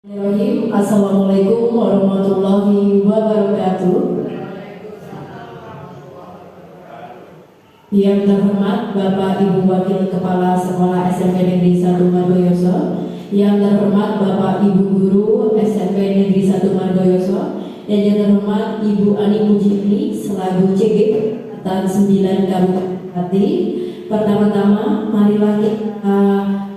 Assalamualaikum warahmatullahi wabarakatuh. Yang terhormat Bapak Ibu Wakil Kepala Sekolah SMP Negeri 1 Margoyoso, yang terhormat Bapak Ibu Guru SMP Negeri 1 Margoyoso, dan yang terhormat Ibu Ani Mujini selaku CG Angkatan 9 Kabupaten. Pertama-tama marilah kita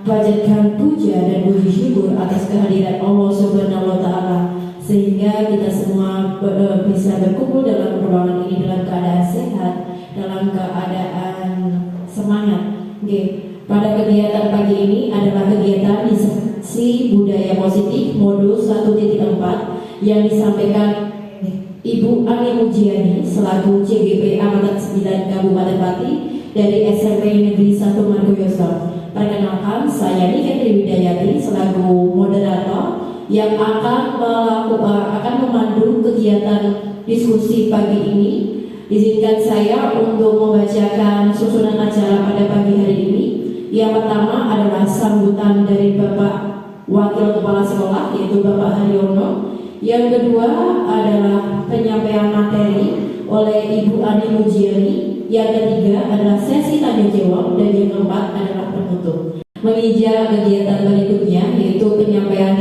panjatkan puja dan puji syukur atas kehadiran Allah Subhanahu wa taala sehingga kita semua bisa berkumpul dalam ruangan ini dalam keadaan sehat, dalam keadaan semangat. Pada kegiatan pagi ini adalah kegiatan diskusi budaya positif modul 1.4 yang disampaikan Ibu Ani Mujiani selaku CGP Angkatan 9 Kabupaten Pati dari SMP Negeri 1 Margoyoso. Perkenalkan, saya Nika Triwidayati selaku moderator yang akan memandu kegiatan diskusi pagi ini. Izinkan saya untuk membacakan susunan acara pada pagi hari ini. Yang pertama adalah sambutan dari Bapak Wakil Kepala Sekolah yaitu Bapak Haryono. Yang kedua adalah penyampaian materi oleh Ibu Ani Mujiani. Yang ketiga adalah sesi tanya jawab, dan yang keempat adalah penutup. Menginjak kegiatan berikutnya yaitu penyampaian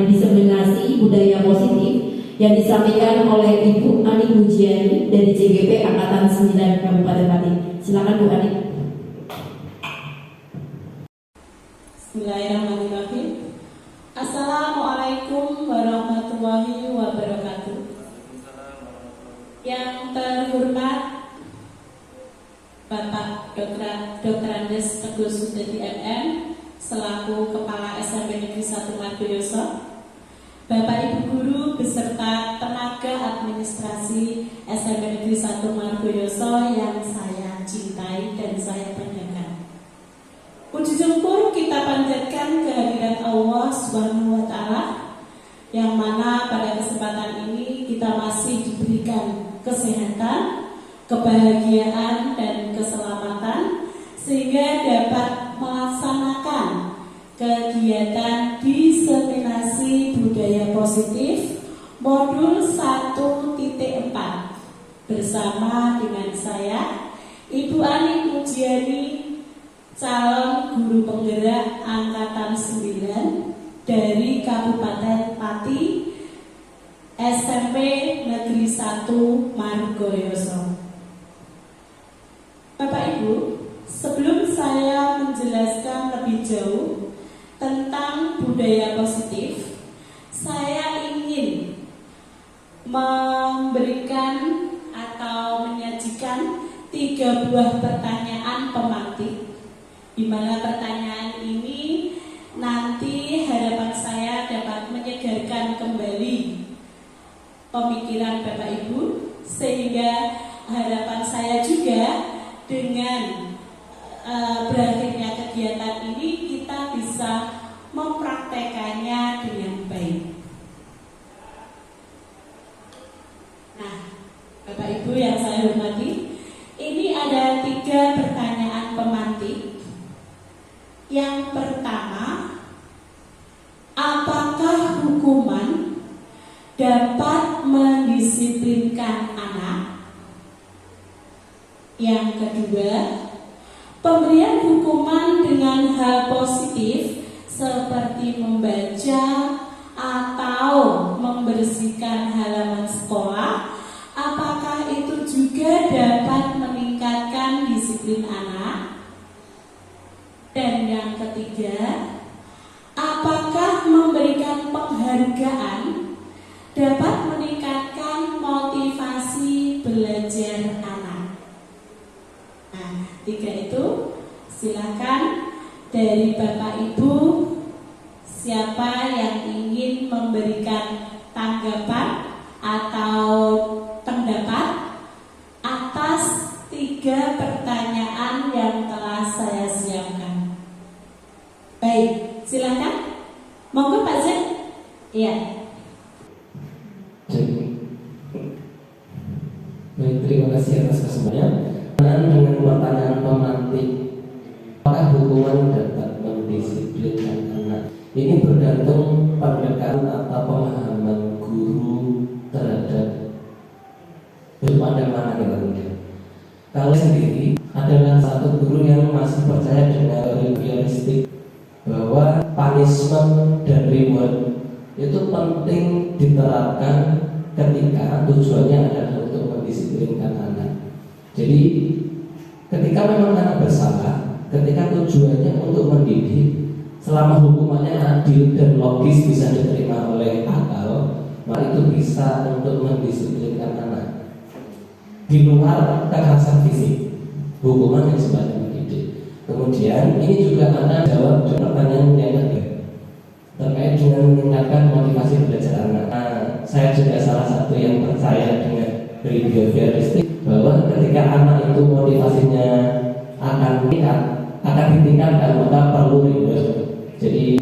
diseminasi budaya positif yang disampaikan oleh Ibu Ani Mujiani dari CGP Angkatan 9 Kabupaten Pati. Silakan Bu Ani. Bismillahirrahmanirrahim. Assalamualaikum warahmatullahi wabarakatuh. Yang terhormat Bapak Dr. Andes Teguh Sudadi MM selaku Kepala SMP Negeri 1 Margoyoso, Bapak Ibu Guru beserta tenaga administrasi SMP Negeri 1 Margoyoso yang saya cintai dan saya banggakan. Puji syukur kita panjatkan kehadiran Allah Subhanahu wa taala yang mana pada kesempatan ini kita masih diberikan kesehatan, kebahagiaan dan keselamatan sehingga dapat melaksanakan kegiatan diseminasi budaya positif modul 1.4 bersama dengan saya Ibu Ani Mujiani, calon guru penggerak angkatan 9 dari Kabupaten Pati SMP Negeri 1 Margoyoso. Bapak Ibu, sebelum saya menjelaskan lebih jauh tentang budaya positif, saya ingin memberikan atau menyajikan 3 buah pertanyaan pemantik, di mana pertanyaan ini nanti harapan saya dapat menyegarkan kembali pemikiran Bapak Ibu, sehingga harapan saya juga dengan berakhirnya kegiatan ini kita bisa mempraktekannya dengan baik. Nah, Bapak Ibu yang saya hormati, ini ada 3 pertanyaan pemantik. Yang pertama, apakah hukuman dapat mendisiplinkan anak? Yang kedua, pemberian hukuman dengan hal positif seperti membaca atau membersihkan halaman sekolah, apakah itu juga dapat meningkatkan disiplin anak? Dan yang ketiga, apakah memberikan penghargaan dapat meningkatkan motivasi belajar anak? Nah, 3 itu silakan dari Bapak Ibu, siapa yang ingin memberikan tanggapan atau pendapat atas 3 pertanyaan yang telah saya siapkan. Baik, silakan. Monggo Pak Zek. Iya. Baik, terima kasih atas kesempatannya. Dengan pertanyaan pemantik, apakah hukuman dapat mendisiplinkan anak? Ini bergantung pendekatan itu penting diterapkan ketika tujuannya adalah untuk mendisiplinkan anak. Jadi ketika memang anak bersalah, ketika tujuannya untuk mendidik, selama hukumannya adil dan logis bisa diterima oleh akal, maka itu bisa untuk mendisiplinkan anak. Di luar kekerasan fisik, hukuman yang sifatnya mendidik. Kemudian ini juga anak jawab pertanyaan yang kedua terkait dengan meningkatkan motivasi belajar anak. Saya juga salah satu yang percaya dengan behavioristik, bahwa ketika anak itu motivasinya akan ditingkatkan, maka perlu reward. Jadi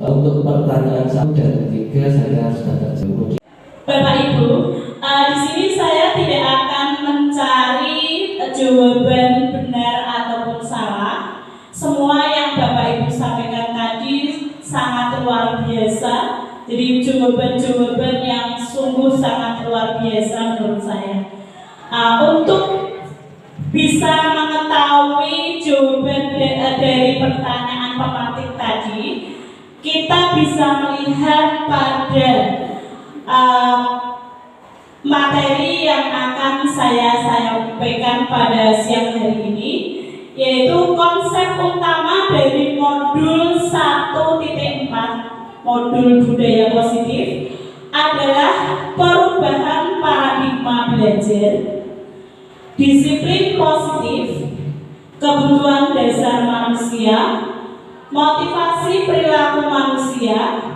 untuk pertanyaan 1 dan 3 saya harus dapat jawab. Bapak Ibu, di sini saya tidak akan mencari jawaban benar ataupun salah. Semua yang Bapak Ibu sampaikan tadi sangat luar biasa. Jadi jawaban-jawaban yang sungguh sangat luar biasa menurut saya. Untuk bisa mengetahui jawaban dari pertanyaan pemantik tadi, kita bisa melihat pada materi yang akan saya sampaikan pada siang hari ini, yaitu konsep utama dari modul 1.4 modul budaya positif adalah perubahan paradigma belajar, disiplin positif, kebutuhan dasar manusia, motivasi perilaku manusia,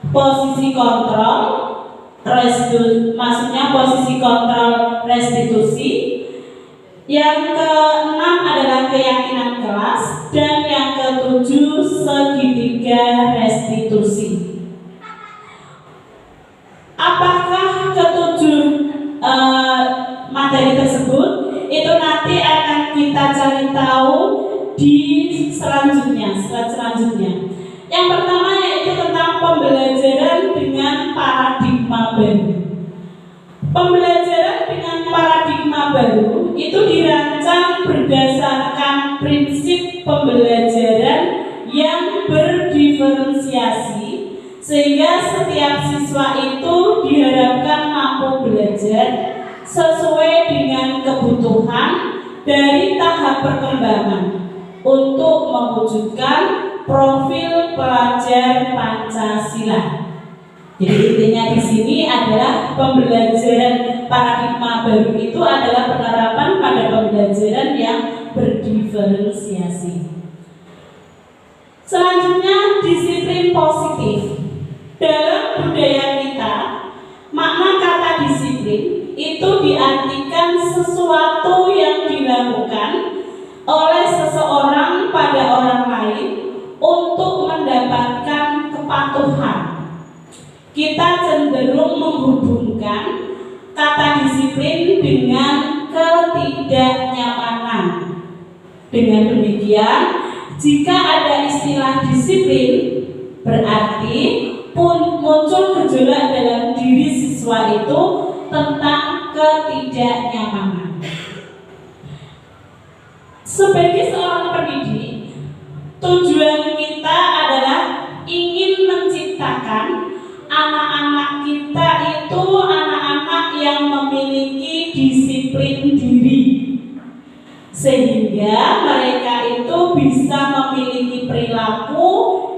posisi kontrol, posisi kontrol restitusi. Yang keenam adalah keyakinan kelas, dan yang ketujuh segitiga restitusi. Apakah ketujuh materi tersebut? Itu nanti akan kita cari tahu di slide selanjutnya. Yang pertama yaitu tentang pembelajaran dengan paradigma baru. Pembelajaran dengan paradigma baru itu dirancang berdasarkan prinsip pembelajaran yang berdiferensiasi, sehingga setiap siswa itu diharapkan mampu belajar sesuai dengan kebutuhan dari tahap perkembangan untuk mewujudkan profil pelajar Pancasila. Jadi intinya di sini adalah pembelajaran paradigma baru itu adalah penerapan pada pembelajaran yang berdiferensiasi. Selanjutnya, disiplin positif. Dalam budaya kita, makna kata disiplin itu diartikan sesuatu yang dilakukan oleh seseorang pada orang lain untuk mendapatkan kepatuhan. Kita cenderung menghubungkan kata disiplin dengan ketidaknyamanan. Dengan demikian, jika ada istilah disiplin, berarti muncul gejolak dalam diri siswa itu tentang ketidaknyamanan. Sebagai seorang pendidik, tujuan kita adalah ingin menciptakan anak-anak kita itu anak-anak yang memiliki disiplin diri, sehingga mereka itu bisa memiliki perilaku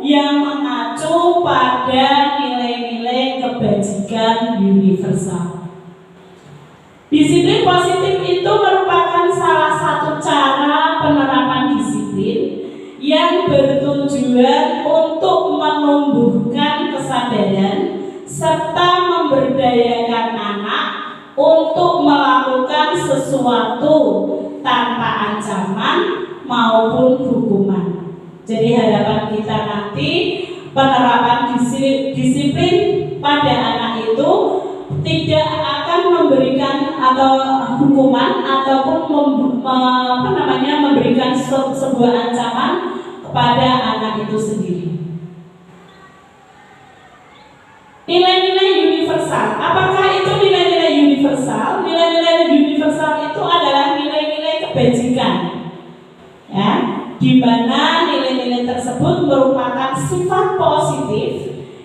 yang mengacu pada nilai-nilai kebajikan universal. Disiplin positif itu merupakan salah satu cara penerapan disiplin yang bertujuan untuk menumbuhkan kesadaran serta memberdayakan anak untuk melakukan sesuatu tanpa ancaman maupun hukuman. Jadi harapan kita nanti penerapan disiplin pada anak itu tidak akan memberikan atau hukuman ataupun memberikan sebuah ancaman kepada anak itu sendiri. Nilai-nilai universal. Apakah itu nilai-nilai universal? Nilai-nilai universal itu adalah nilai-nilai kebajikan, ya, di mana nilai-nilai tersebut merupakan sifat positif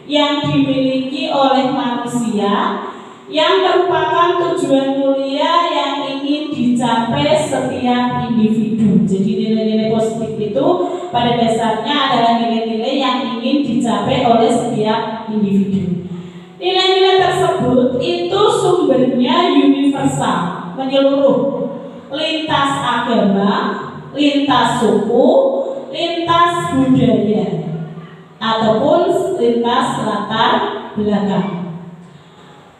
yang dimiliki oleh manusia, yang merupakan tujuan mulia yang ingin dicapai setiap individu. Jadi nilai-nilai positif itu pada dasarnya adalah nilai-nilai yang ingin dicapai oleh setiap individu. Nilai-nilai tersebut itu sumbernya universal, menyeluruh, lintas agama, lintas suku, lintas budaya, ataupun lintas latar belakang.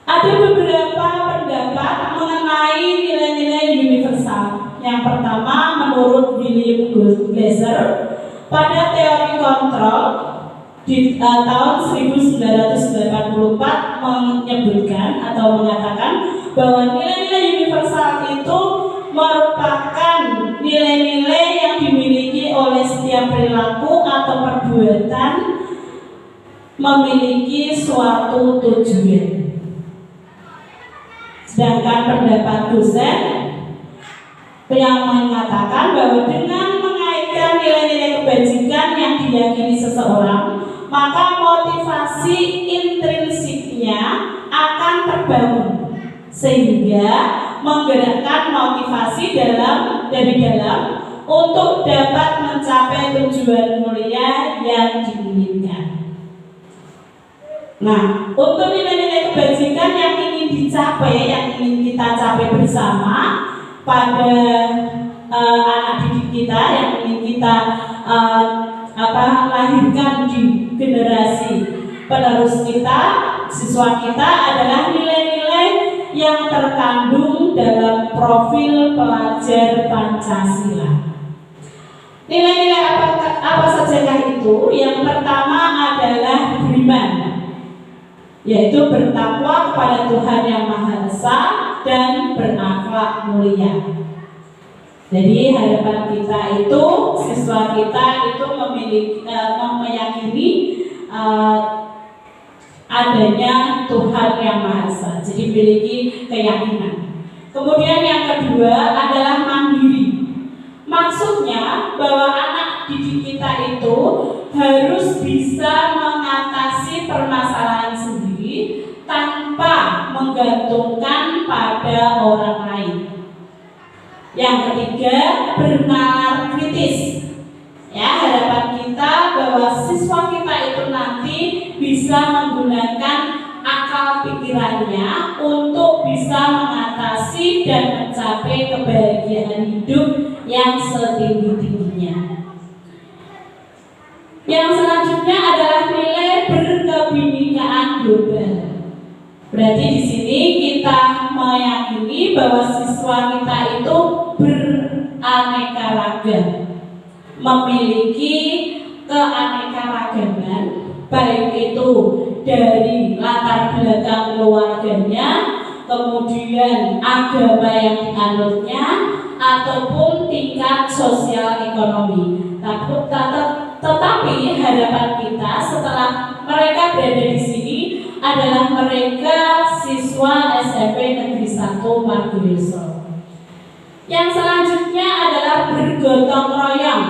Ada beberapa pendapat mengenai nilai-nilai universal. Yang pertama, menurut William Glasser pada teori kontrol di tahun 1984 menyebutkan atau mengatakan bahwa nilai-nilai universal itu merupakan nilai-nilai yang dimiliki oleh setiap perilaku atau perbuatan memiliki suatu tujuan. Sedangkan pendapat dosen yang mengatakan bahwa dengan mengaitkan nilai-nilai kebajikan yang diyakini seseorang, maka motivasi intrinsiknya akan terbangun sehingga menggerakkan motivasi dari dalam untuk dapat mencapai tujuan mulia yang diinginkan. Nah, untuk nilai-nilai kebajikan yang ingin dicapai, yang ingin kita capai bersama pada anak didik kita, yang ingin kita lahirkan di generasi penerus kita, siswa kita adalah nilai-nilai yang terkandung dalam profil pelajar Pancasila. Nilai-nilai apa sajakah itu? Yang pertama adalah beriman, yaitu bertakwa kepada Tuhan Yang Maha Esa dan berakhlak mulia. Jadi harapan kita itu, siswa kita itu meyakini adanya Tuhan Yang Maha Esa. Jadi memiliki keyakinan. Kemudian yang kedua adalah mandiri. Maksudnya bahwa anak didik kita itu harus bisa mengatasi permasalahan sendiri tanpa menggantungkan pada orang lain. Yang ketiga, bernalar kritis. Ya, harapan kita bahwa siswa kita itu nanti bisa menggunakan akal pikirannya untuk bisa mengatasi dan mencapai kebahagiaan hidup yang setinggi-tingginya. Yang selanjutnya adalah nilai berkebinekaan global. Berarti di sini kita meyakini bahwa siswa kita itu beraneka ragam, memiliki keanekaragaman, baik itu dari latar belakang keluarganya, kemudian agama yang dianutnya, ataupun tingkat sosial ekonomi. Tetapi harapan kita setelah mereka berada di sini adalah mereka siswa SMP Negeri 1 Margoyoso. Yang selanjutnya adalah bergotong royong.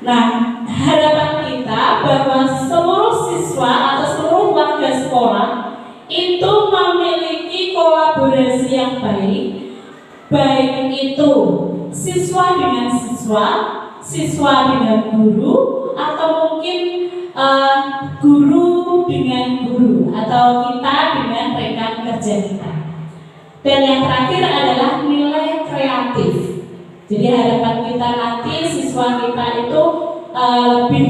Nah, harapan kita bahwa seluruh siswa atau seluruh warga sekolah itu memiliki kolaborasi yang baik itu siswa dengan siswa, siswa dengan guru, atau mungkin guru dengan guru, atau kita dengan rekan kerja kita. Dan yang terakhir adalah nilai kreatif. Jadi harapan kita nanti siswa kita itu lebih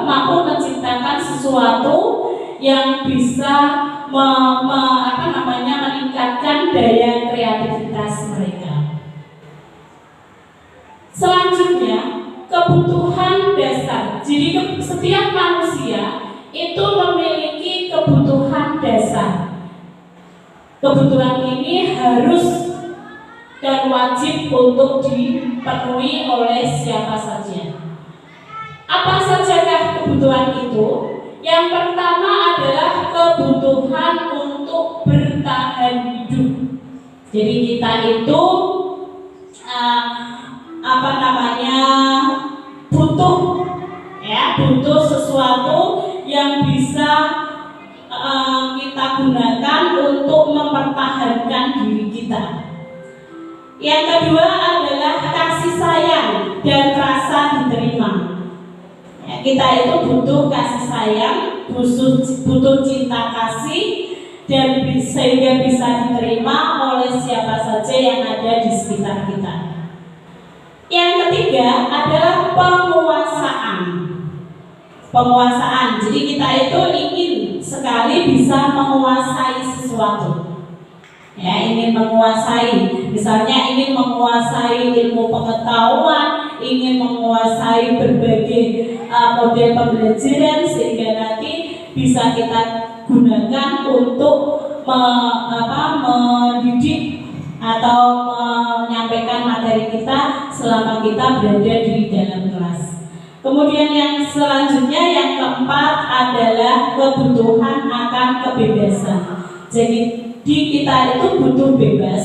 mampu menciptakan sesuatu yang bisa meningkatkan daya kreativitas mereka. Selanjutnya, kebutuhan dasar. Jadi setiap manusia itu memiliki kebutuhan dasar. Kebutuhan ini harus dan wajib untuk dipenuhi oleh siapa saja. Apa sajakah kebutuhan itu? Yang pertama adalah kebutuhan untuk bertahan hidup. Jadi kita itu butuh sesuatu bisa kita gunakan untuk mempertahankan diri kita. Yang kedua adalah kasih sayang dan rasa diterima. Ya, kita itu butuh kasih sayang, butuh cinta kasih, dan sehingga bisa diterima oleh siapa saja yang ada di sekitar kita. Yang ketiga adalah penguasaan. Penguasaan. Jadi kita itu ingin sekali bisa menguasai sesuatu. Ya, ingin menguasai. Misalnya ingin menguasai ilmu pengetahuan, ingin menguasai berbagai model pembelajaran sehingga nanti bisa kita gunakan untuk mendidik atau menyampaikan materi kita selama kita berada di dalam kelas. Kemudian yang selanjutnya yang keempat adalah kebutuhan akan kebebasan. Jadi kita itu butuh bebas,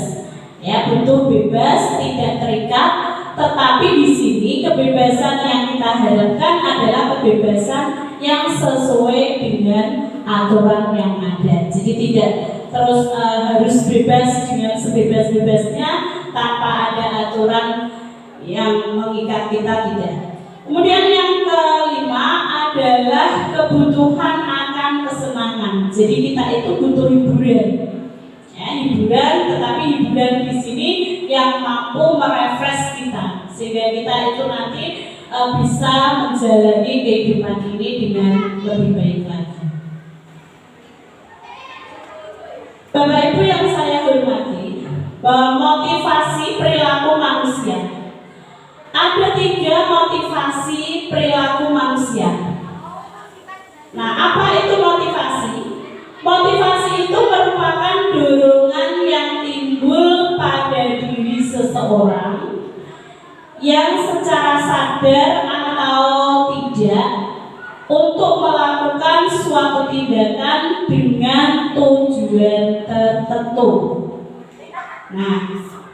ya butuh bebas, tidak terikat. Tetapi di sini kebebasan yang kita harapkan adalah kebebasan yang sesuai dengan aturan yang ada. Jadi tidak terus harus bebas dengan sebebas-bebasnya tanpa ada aturan yang mengikat kita, tidak. Kemudian yang kelima adalah kebutuhan akan kesenangan. Jadi kita itu butuh hiburan, ya hiburan. Tetapi hiburan di sini yang mampu merefresh kita sehingga kita itu nanti bisa menjalani kehidupan ini dengan lebih baik lagi. Bapak Ibu yang saya hormati, bahwa motivasi perilaku manusia. Ada 3 motivasi perilaku manusia. Nah, apa itu motivasi? Motivasi itu merupakan dorongan yang timbul pada diri seseorang yang secara sadar atau tidak untuk melakukan suatu tindakan dengan tujuan tertentu. Nah,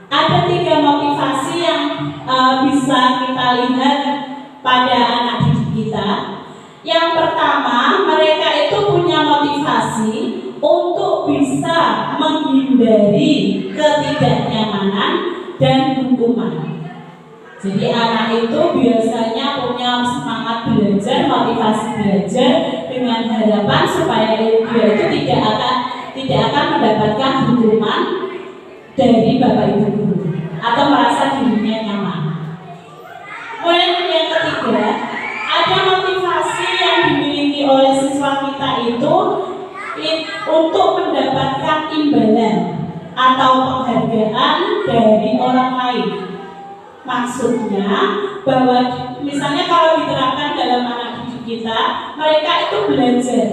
ada 3 motivasi yang bisa kita lihat pada anak didik kita. Yang pertama, mereka itu punya motivasi untuk bisa menghindari ketidaknyamanan dan hukuman. Jadi anak itu biasanya punya semangat belajar, motivasi belajar dengan harapan supaya dia itu tidak akan mendapatkan hukuman dari bapak ibu guru atau merasa dirinya nyaman. Kemudian yang ketiga, ada motivasi yang dimiliki oleh siswa kita itu untuk mendapatkan imbalan atau penghargaan dari orang lain. Maksudnya bahwa misalnya kalau diterapkan dalam anak didik kita, mereka itu belajar.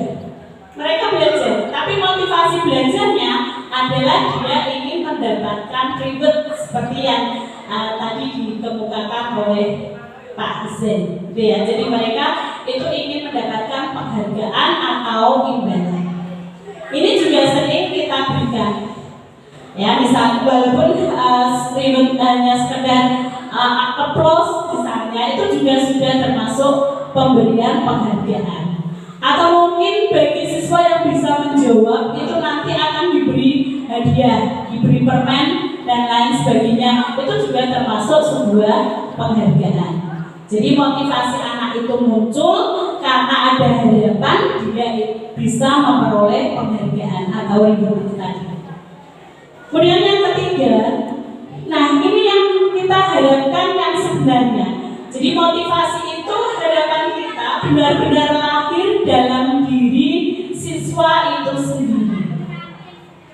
Mereka belajar, tapi motivasi belajarnya adalah dia ingin mendapatkan reward seperti yang tadi dikemukakan oleh Pak Zen. Ya, jadi mereka itu ingin mendapatkan penghargaan atau imbalan. Ini juga sering kita berikan. Ya, misalnya walaupun reward hanya sekedar applause misalnya, itu juga sudah termasuk pemberian penghargaan. Atau mungkin bagi siswa yang bisa menjawab itu nanti akan diberi hadiah, diberi permen dan lain sebagainya. Itu juga termasuk sebuah penghargaan. Jadi motivasi anak itu muncul karena ada harapan dia bisa memperoleh penghargaan atau reward tadi. Kemudian yang ketiga, nah ini yang kita harapkan yang sebenarnya. Jadi motivasi itu harapan kita benar-benar lahir dalam diri siswa itu sendiri.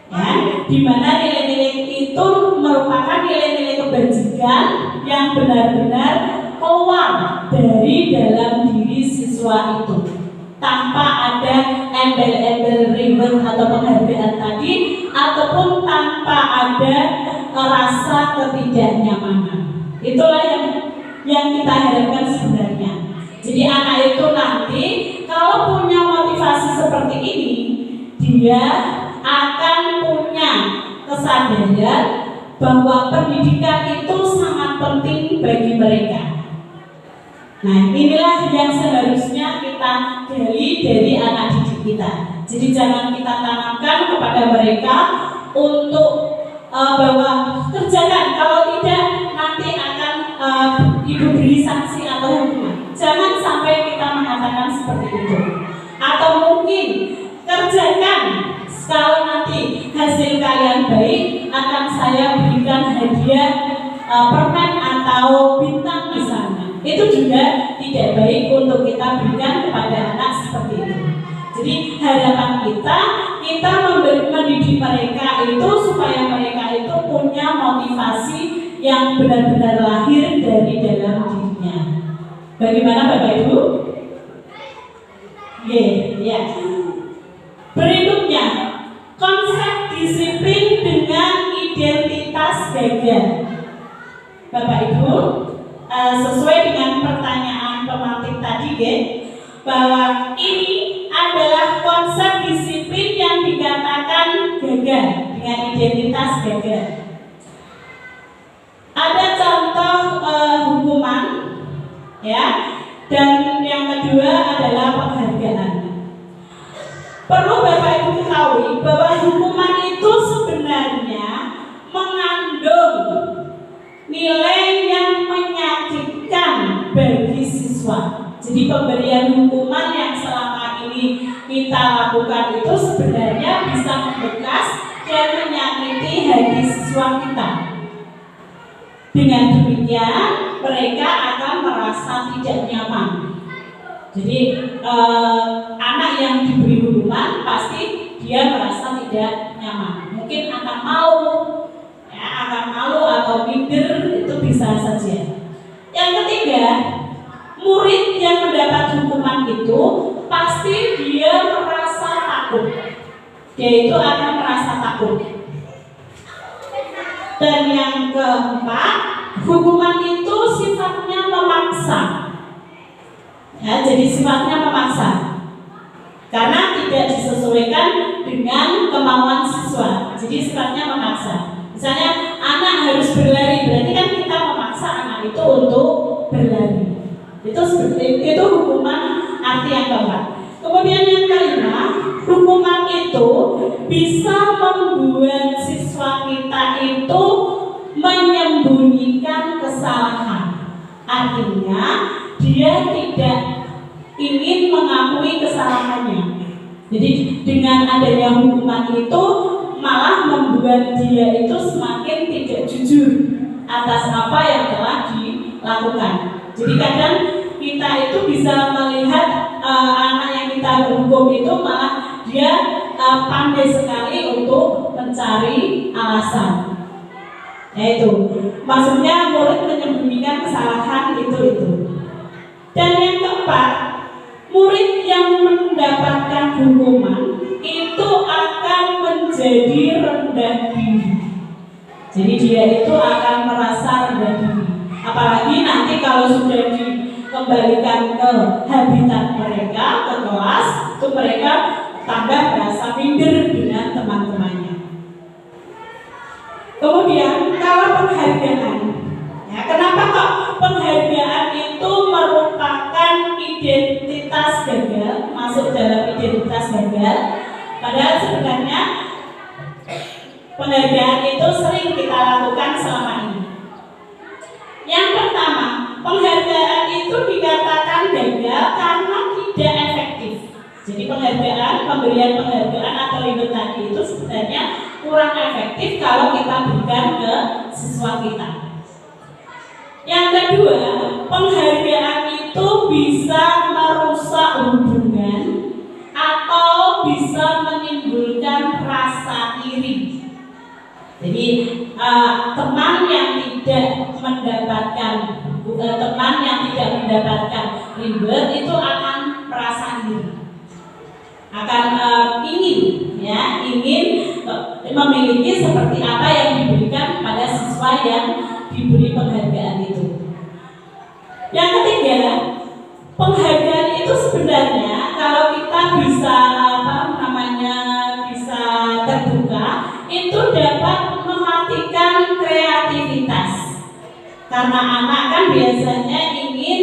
Ya, di mana nilai-nilai itu merupakan nilai-nilai kebajikan yang benar-benar keluar dari dalam diri siswa itu, tanpa ada embel-embel reward atau penghargaan tadi, ataupun tanpa ada rasa ketidaknyamanan. Itulah yang kita harapkan sebenarnya. Jadi anak itu nanti kalau punya motivasi seperti ini, dia akan punya kesadaran bahwa pendidikan itu sangat penting bagi mereka. Nah, inilah yang seharusnya kita gali dari anak didik kita. Jadi jangan kita tanamkan kepada mereka untuk bahwa kerjakan, kalau tidak nanti akan ibu beri sanksi atau hukuman. Jangan sampai kita mengatakan seperti itu. Atau mungkin kerjakan, kalau nanti hasil kalian baik akan saya berikan hadiah permen atau bintang misalnya. Itu juga tidak baik untuk kita berikan kepada anak seperti itu. Jadi harapan kita mendidik mereka itu supaya mereka itu punya motivasi yang benar-benar lahir dari dalam dirinya. Bagaimana Bapak Ibu? Ya. Berikutnya, konsep disiplin dengan identitas gagal. Bapak Ibu, sesuai dengan pertanyaan pemantik tadi, bahwa ini adalah konsep disiplin yang dikatakan gagal dengan identitas gagal. Ada contoh hukuman, ya, dan yang kedua adalah penghargaan. Perlu Bapak Ibu ketahui bahwa hukuman itu sebenarnya mengandung nilai yang menyakitkan bagi siswa. Jadi pemberian hukuman yang selama ini kita lakukan itu sebenarnya bisa membekas dan menyakiti hati siswa kita. Dengan demikian mereka akan merasa tidak nyaman. Jadi anak yang diberi hukuman pasti dia merasa tidak nyaman. Mungkin akan malu, atau minder, itu bisa saja. Yang ketiga, murid yang mendapat hukuman itu pasti dia merasa takut. Dia itu akan merasa takut. Dan yang keempat, hukuman itu sifatnya memaksa. Ya, jadi sifatnya memaksa. Karena tidak disesuaikan dengan kemauan siswa. Jadi sifatnya memaksa. Misalnya anak harus berlari, berarti kan kita memaksa anak itu untuk berlari. Itu hukuman arti yang keempat. Kemudian yang kelima, hukuman itu bisa membuat siswa kita itu menyembunyikan kesalahan. Artinya dia tidak ingin mengakui kesalahannya. Jadi dengan adanya hukuman itu malah membuat dia itu semakin tidak jujur atas apa yang telah dilakukan. Jadi kadang kita itu bisa melihat anak yang kita hukum itu malah dia pandai sekali untuk mencari alasan. Yaitu maksudnya murid menyembunyikan kesalahan itu. Dan yang keempat, murid yang mendapatkan hukuman itu akan menjadi rendah diri. Jadi dia itu akan merasa rendah diri. Apalagi nanti kalau sudah dikembalikan ke habitat mereka, ke kelas, itu mereka tambah merasa minder dengan teman-temannya. Kemudian kalau penghargaan, ya, kenapa kok penghargaan itu merupakan identitas gagal, masuk dalam identitas gagal? Padahal sebenarnya penghargaan itu sering kita lakukan selama ini. Yang pertama, penghargaan itu dikatakan gagal karena tidak efektif. Jadi pemberian penghargaan atau reward tadi itu sebenarnya kurang efektif kalau kita berikan ke siswa kita. Yang kedua, penghargaan itu bisa merusak hubungan atau bisa menimbulkan rasa iri. Jadi teman yang tidak mendapatkan reward itu akan merasa iri, akan ingin memiliki seperti apa yang diberikan pada siswa yang diberi penghargaan itu. Yang ketiga, penghargaan itu sebenarnya kalau kita bisa bisa terbuka, itu dapat mematikan kreativitas. Karena anak kan biasanya ingin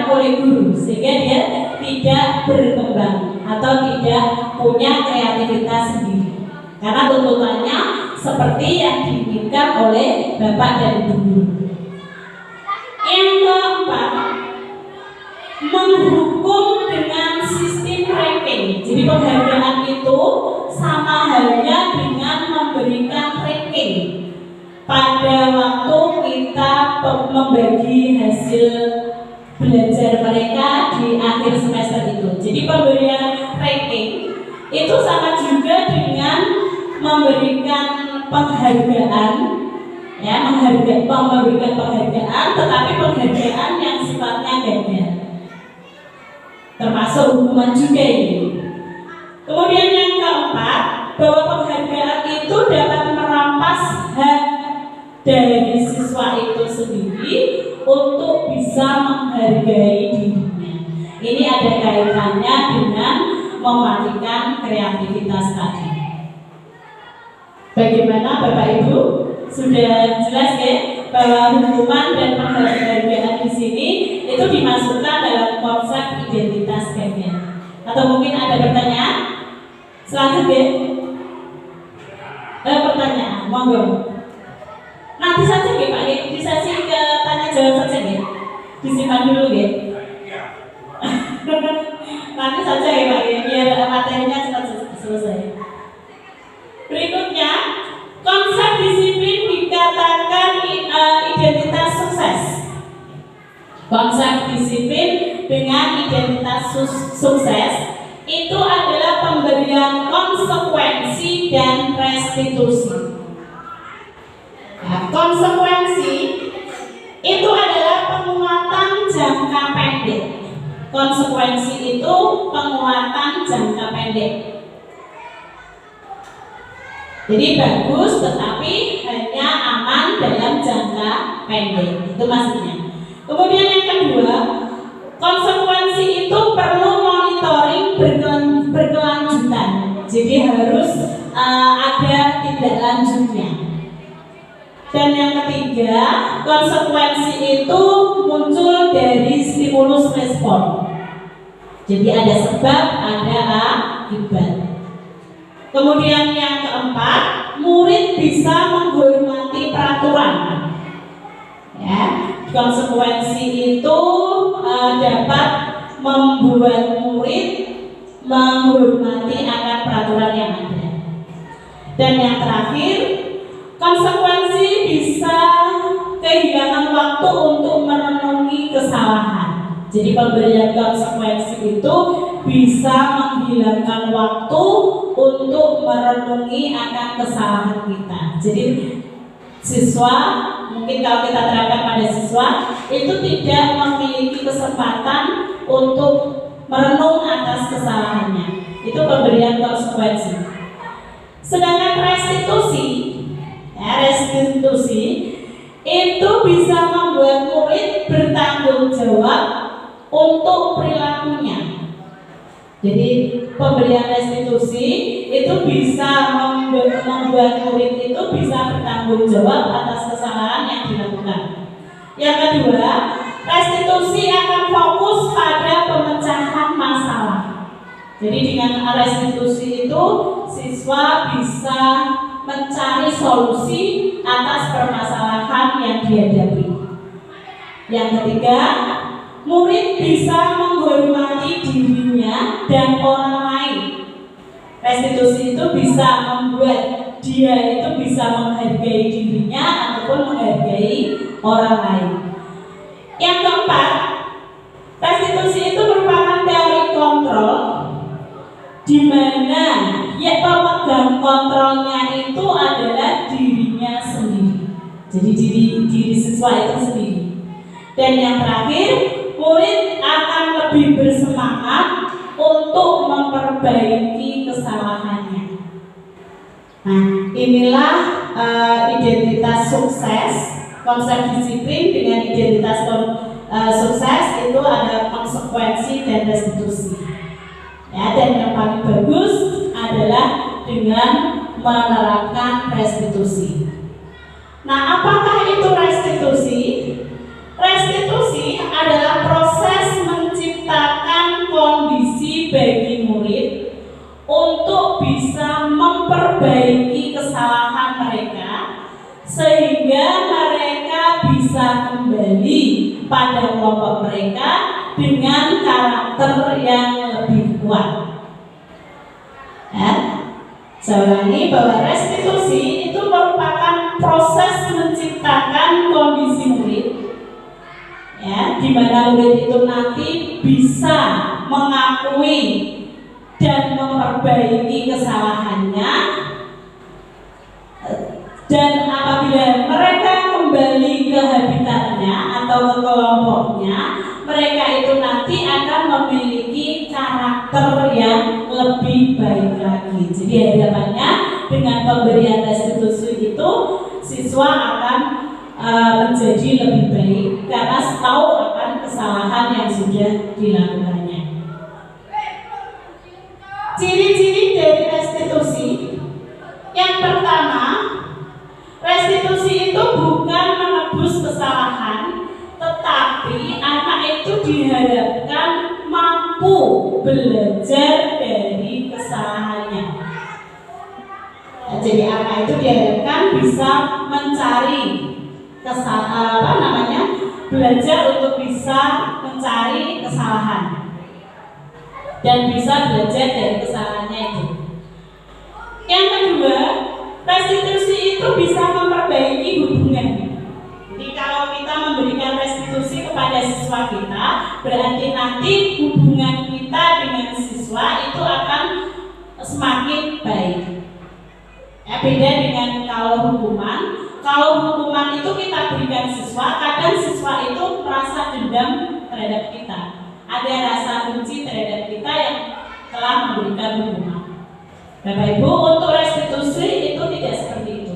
oleh guru sehingga dia tidak berkembang atau tidak punya kreativitas sendiri karena tuntutannya seperti yang diinginkan oleh bapak dan ibu guru. Yang keempat, menghukum dengan sistem ranking. Jadi penghargaan itu sama halnya dengan memberikan ranking pada waktu kita membagi hasil belajar mereka di akhir semester itu. Jadi pemberian ranking itu sama juga dengan memberikan penghargaan, ya, memberikan penghargaan, tetapi penghargaan yang sifatnya gagal, termasuk hukuman juga ini. Kemudian yang keempat, bahwa penghargaan itu dapat merampas hak dari siswa itu sendiri untuk bisa menghargai dirinya. Ini ada kaitannya dengan mematikan kreativitas tadi. Bagaimana Bapak Ibu? Sudah jelas ya bahwa hukuman dan penghargaan di sini itu dimasukkan dalam konsep identitas gagal. Atau mungkin ada pertanyaan? Selanjutnya, pertanyaan, monggo. Nanti saja ya Pak, di sesi ke tanya jawab saja ya. Disimpan dulu ya. Nanti saja ya Pak, biar materinya cepat selesai. Berikutnya, konsep disiplin dikatakan identitas sukses. Konsep disiplin dengan identitas sukses itu adalah pemberian konsekuensi dan restitusi. Nah, konsekuensi itu adalah penguatan jangka pendek. Konsekuensi itu penguatan jangka pendek. Jadi bagus tetapi hanya aman dalam jangka pendek. Itu maksudnya. Kemudian yang kedua, konsekuensi itu perlu monitoring berkelanjutan. Jadi harus ada tindak lanjutnya. Dan yang ketiga, konsekuensi itu muncul dari stimulus respon. Jadi ada sebab, ada akibat. Kemudian yang keempat, murid bisa menghormati peraturan. Ya, konsekuensi itu dapat membuat murid menghormati akan peraturan yang ada. Dan yang terakhir, konsekuensi bisa kehilangan waktu untuk merenungi kesalahan. Jadi pemberian konsekuensi itu bisa menghilangkan waktu untuk merenungi akan kesalahan kita. Jadi siswa, mungkin kalau kita terapkan pada siswa, itu tidak memiliki kesempatan untuk merenung atas kesalahannya. Itu pemberian konsekuensi. Sedangkan restitusi, restitusi itu bisa membuat murid bertanggung jawab untuk perilakunya. Jadi pemberian restitusi itu bisa membuat murid itu bisa bertanggung jawab atas kesalahan yang dilakukan. Yang kedua, restitusi akan fokus pada pemecahan masalah. Jadi dengan restitusi itu siswa bisa mencari solusi atas permasalahan yang dihadapi. Yang ketiga, murid bisa menghormati dirinya dan orang lain. Restitusi itu bisa membuat dia itu bisa menghargai dirinya ataupun menghargai orang lain. Yang keempat, restitusi itu merupakan teori kontrol, di mana ya pemegang kontrolnya itu adalah dirinya sendiri. Jadi diri siswa itu sendiri. Dan yang terakhir, murid akan lebih bersemangat untuk memperbaiki kesalahannya. Nah, inilah identitas sukses. Konsep disiplin dengan identitas sukses itu ada konsekuensi dan restitusi. Ya, dan yang paling bagus adalah dengan menerapkan restitusi. Nah, apakah itu restitusi? Restitusi adalah proses kelompok mereka dengan karakter yang lebih kuat. Ya. Saya ulangi bahwa restitusi itu merupakan proses menciptakan kondisi murid, ya, di mana murid itu nanti bisa mengakui dan memperbaiki kesalahannya, dan apabila mereka kembali ke habitatnya atau ke kelompoknya, mereka itu nanti akan memiliki karakter yang lebih baik lagi. Jadi harapannya dengan pemberian restitusi itu siswa akan menjadi lebih baik karena tahu akan kesalahan yang sudah dilakukannya. Ciri-ciri dari restitusi yang pertama, restitusi itu bukan menebus kesalahan, tetapi anak itu diharapkan mampu belajar dari kesalahannya. Jadi anak itu diharapkan bisa mencari belajar untuk bisa mencari kesalahan dan bisa belajar dari kesalahannya itu. Yang kedua, restitusi itu bisa memperbaiki hubungan. Jadi kalau kita memberikan restitusi kepada siswa kita, berarti nanti hubungan kita dengan siswa itu akan semakin baik. Ya, beda dengan kalau hukuman. Kalau hukuman itu kita berikan siswa, kadang siswa itu merasa dendam terhadap kita. Ada rasa benci terhadap kita yang telah memberikan hukuman. Bapak Ibu, untuk restitusi itu tidak seperti itu.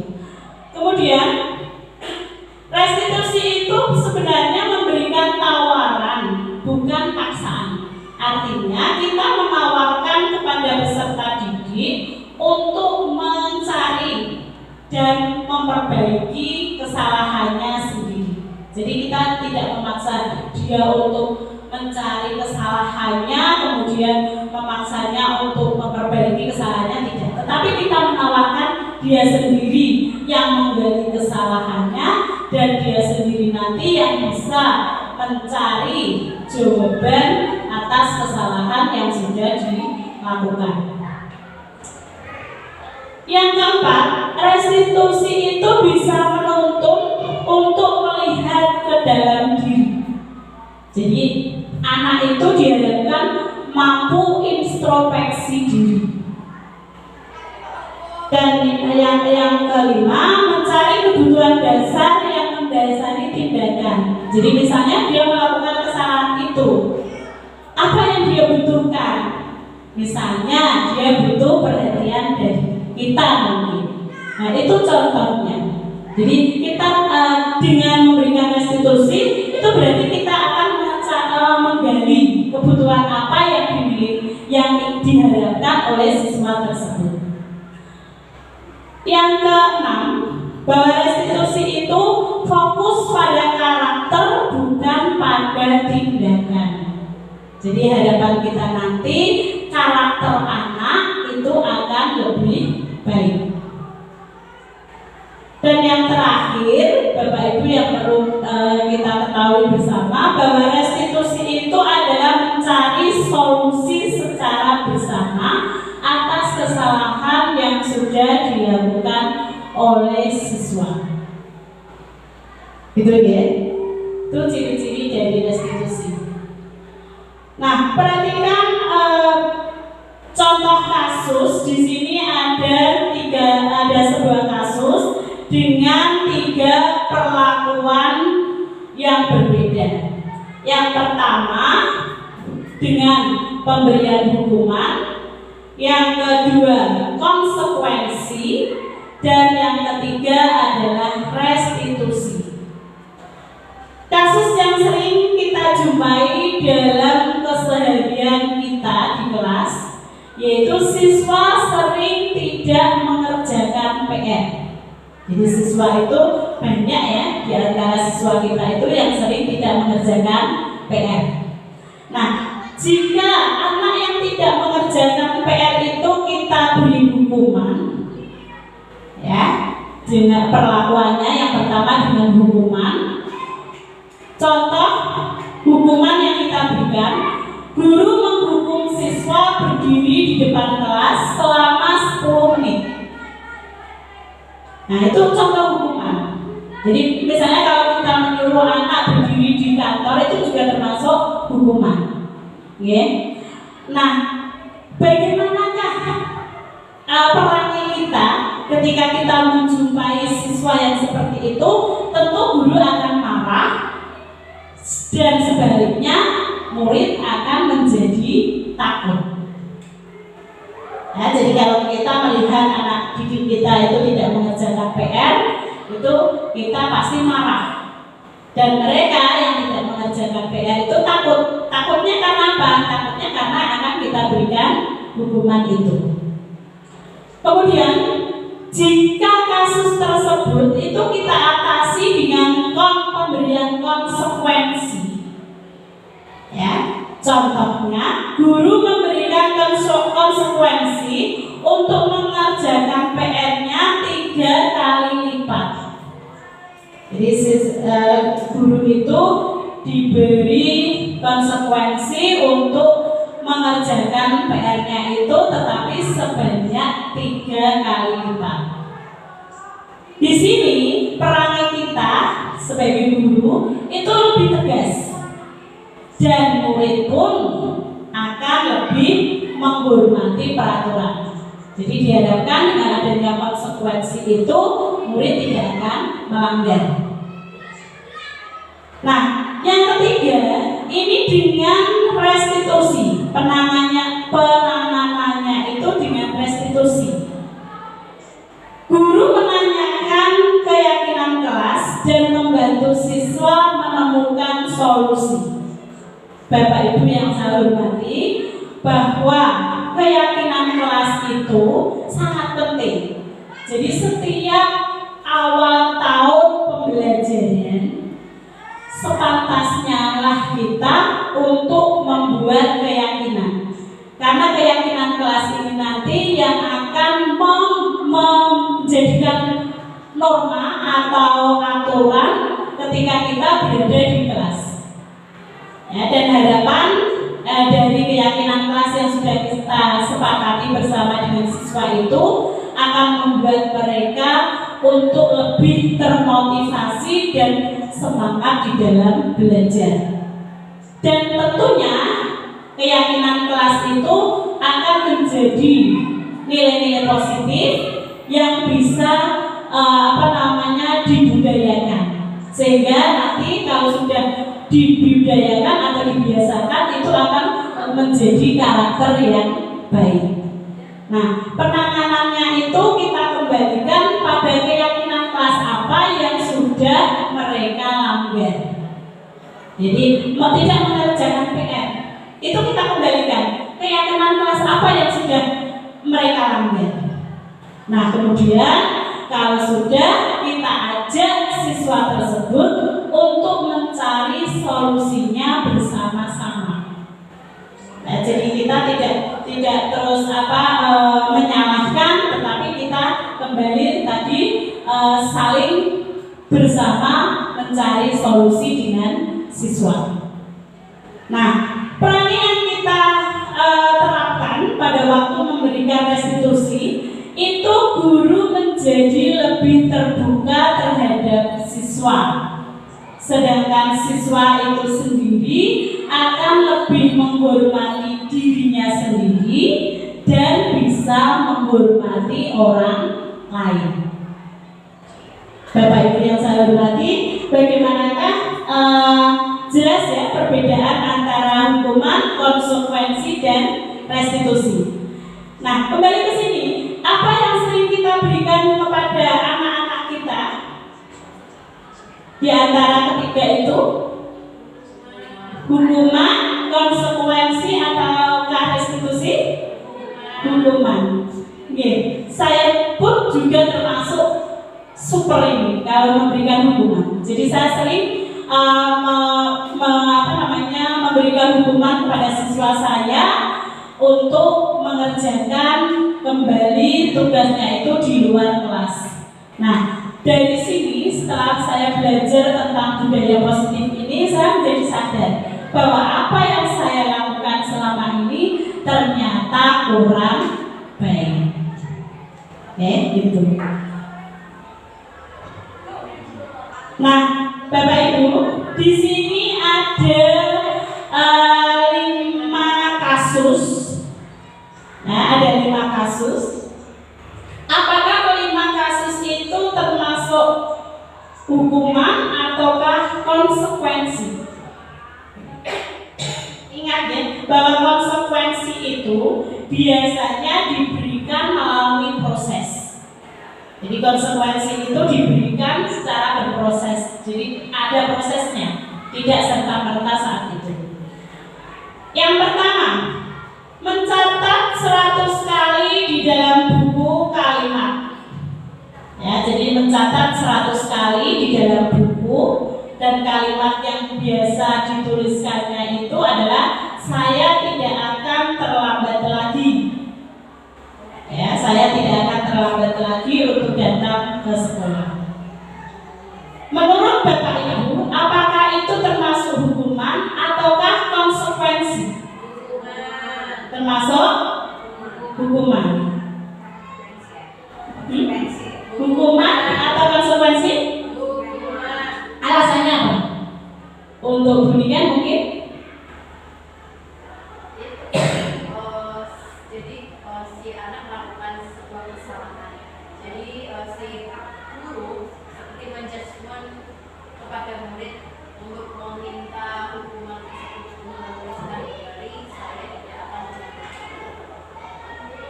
Kemudian restitusi itu sebenarnya memberikan tawaran, bukan paksaan. Artinya kita menawarkan kepada peserta didik untuk mencari dan memperbaiki kesalahannya sendiri. Jadi kita tidak memaksa dia untuk mencari kesalahannya, kemudian memaksanya untuk memperbaiki kesalahannya, tidak. Tetapi kita menawarkan dia sendiri yang menggali kesalahannya, dan dia sendiri nanti yang bisa mencari jawaban atas kesalahan yang sudah dilakukan. Yang keempat, restitusi itu bisa menuntun untuk melihat ke dalam diri. Jadi anak itu diharapkan mampu introspeksi diri. Dan yang kelima, mencari kebutuhan dasar yang mendasari tindakan. Jadi misalnya dia melakukan kesalahan itu, apa yang dia butuhkan? Misalnya dia butuh perhatian dari kita mungkin. Nah itu contohnya. Jadi kita dengan memberikan restitusi itu berarti kita akan menggali kebutuhan apa yang dimiliki, yang diharapkan oleh siswa tersebut. Yang keenam, bahwa restitusi itu fokus pada karakter bukan pada tindakan. Jadi harapan kita nanti karakter anak itu akan lebih baik. Dan yang terakhir, Bapak Ibu, yang perlu kita ketahui bersama, bahwa restitusi itu adalah mencari solusi secara bersama atas kesalahan yang sudah dilakukan oleh siswa. Gitu ya? Itu ciri-ciri dari restitusi. Nah, perhatikan contoh kasus. Di sini ada sebuah kasus dengan 3 perlakuan yang berbeda. Yang pertama dengan pemberian hukuman, yang kedua konsekuensi, dan yang ketiga adalah restitusi. Kasus yang sering kita jumpai dalam keseharian kita di kelas, yaitu siswa sering tidak mengerjakan PR. Jadi siswa itu banyak ya, di antara siswa kita itu yang sering tidak mengerjakan PR. Nah, jika anak yang tidak mengerjakan PR itu kita beri hukuman, ya, dengan perlakuannya yang pertama dengan hukuman. Contoh hukuman yang kita berikan, guru menghukum siswa berdiri di depan kelas selama 10 menit. Nah, itu contoh hukuman. Jadi misalnya kalau kita menyuruh anak berdiri di kantor, itu juga termasuk hukuman. Nah, bagaimanakah perangai kita ketika kita menjumpai siswa yang seperti itu? Tentu guru akan marah, dan sebaliknya murid akan menjadi takut. Ya, jadi kalau kita melihat anak didik kita itu tidak mengerjakan PR, itu kita pasti marah. Dan mereka yang tidak mengerjakan PR itu takut. Takutnya karena apa? Takutnya karena akan kita berikan hukuman itu. Kemudian jika kasus tersebut itu kita atasi dengan pemberian konsekuensi. Ya, contohnya guru memberikan konsekuensi untuk mengerjakan PR-nya 3 kali lipat. Jadi guru itu diberi konsekuensi untuk mengerjakan PR-nya itu tetapi sebanyak 3 kali lipat. Di sini perangai kita sebagai guru itu lebih tegas, dan murid pun akan lebih menghormati peraturan. Jadi diharapkan dengan adanya konsekuensi itu murid tidak akan melanggar. Nah, yang ketiga ini dengan restitusi, penanganannya itu dengan restitusi. Guru menanyakan keyakinan kelas dan membantu siswa menemukan solusi. Bapak Ibu yang saya hormati, bahwa keyakinan kelas itu sangat penting. Jadi setiap awal tahun pembelajaran sepantasnya lah kita untuk membuat keyakinan. Karena keyakinan kelas ini nanti yang akan menjadikan norma atau aturan ketika kita berada di kelas. Ya, dan harapan dari keyakinan kelas yang sudah kita sepakati bersama dengan siswa itu akan membuat mereka untuk lebih termotivasi dan semangat di dalam belajar. Dan tentunya keyakinan kelas itu akan menjadi nilai-nilai positif yang bisa dibudayakan, sehingga nanti kalau sudah dibudayakan atau dibiasakan itu akan menjadi karakter yang baik. Nah, penanganannya itu kita kembalikan pada keyakinan kelas apa yang sudah mereka langgar. Jadi tidak mengerjakan PR, itu kita kembalikan keyakinan kelas apa yang sudah mereka langgar. Nah, kemudian kalau sudah, kita ajak siswa tersebut untuk mencari solusinya bersama-sama. Nah, jadi kita tidak terus menyalahkan, tetapi kita kembali tadi saling bersama mencari solusi dengan siswa. Nah, peran yang kita terapkan pada waktu memberikan restitusi itu guru menjadi lebih terbuka terhadap siswa, sedangkan siswa itu sendiri akan lebih menghormati dirinya sendiri dan bisa menghormati orang lain. Bapak Ibu yang saya hormati, bagaimanakah jelas ya perbedaan antara hukuman, konsekuensi, dan restitusi. Nah, kembali ke sini, apa yang sering kita berikan kepada anak-anak kita di antara ketiga itu? Hukuman, konsekuensi, atau restitusi? Hukuman. Saya pun juga termasuk super ini kalau memberikan hukuman. Jadi saya sering memberikan hukuman kepada siswa saya untuk mengerjakan kembali tugasnya itu di luar kelas. Nah, dari sini setelah saya belajar tentang budaya positif ini, saya menjadi sadar bahwa apa yang saya lakukan selama ini ternyata kurang baik. Gitu. Nah, Bapak Ibu, di sini ada 5 kasus. Nah, ada 5 kasus. Apakah kelima kasus itu termasuk hukuman ataukah konsekuensi? Ingat ya, bahwa konsekuensi itu biasanya diberikan melalui proses. Jadi konsekuensi itu diberikan secara berproses. Jadi ada prosesnya, tidak serta-merta saat itu. Yang pertama, mencatat 100 kali di dalam buku kalimat. Ya, jadi mencatat 100 kali di dalam buku, dan kalimat yang biasa dituliskannya itu adalah saya tidak akan terlambat lagi. Ya, saya tidak akan terlambat lagi untuk datang ke sekolah. Menurut Bapak Ibu, apakah itu termasuk hukuman ataukah konsekuensi? Termasuk hukuman. Hukuman atau konsekuensi? Alasannya apa? Untuk bunyikan mungkin? Jadi si anak melakukan sebuah kesalahan. Jadi si guru seperti menjudgment kepada murid untuk meminta hukuman tersebut menuliskan kembali, saya tidak akan melakukan.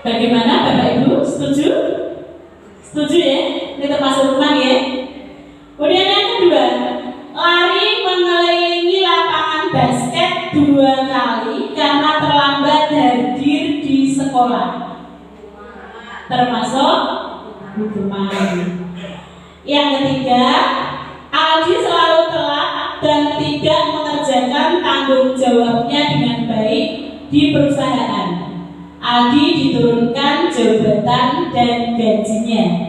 Bagaimana Bapak Ibu? Setuju? Setuju ya? Ini termasuk hukuman ya? Kemudian yang kedua, lari mengelilingi lapangan basket 2 kali karena terlambat hadir di sekolah. Termasuk hukuman. Yang ketiga, Aldi selalu telat dan tidak mengerjakan tanggung jawabnya dengan baik di perusahaan. Aldi diturunkan jabatan dan gajinya.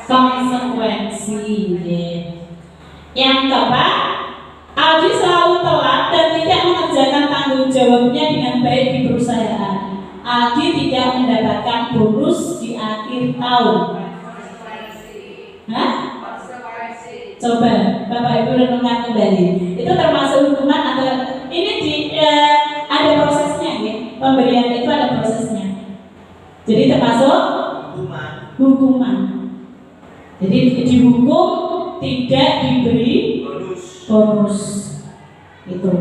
Konsekuensi. Yang keempat, Aldi selalu telat dan tidak mengerjakan tanggung jawabnya dengan baik di perusahaan. Aldi tidak mendapatkan bonus di akhir tahun. Hah? Coba Bapak Ibu renungkan kembali. Itu termasuk hukuman atau ini ada prosesnya ya? Pemberian itu ada prosesnya. Jadi termasuk hukuman. Jadi dihukum tidak diberi bonus. Itu.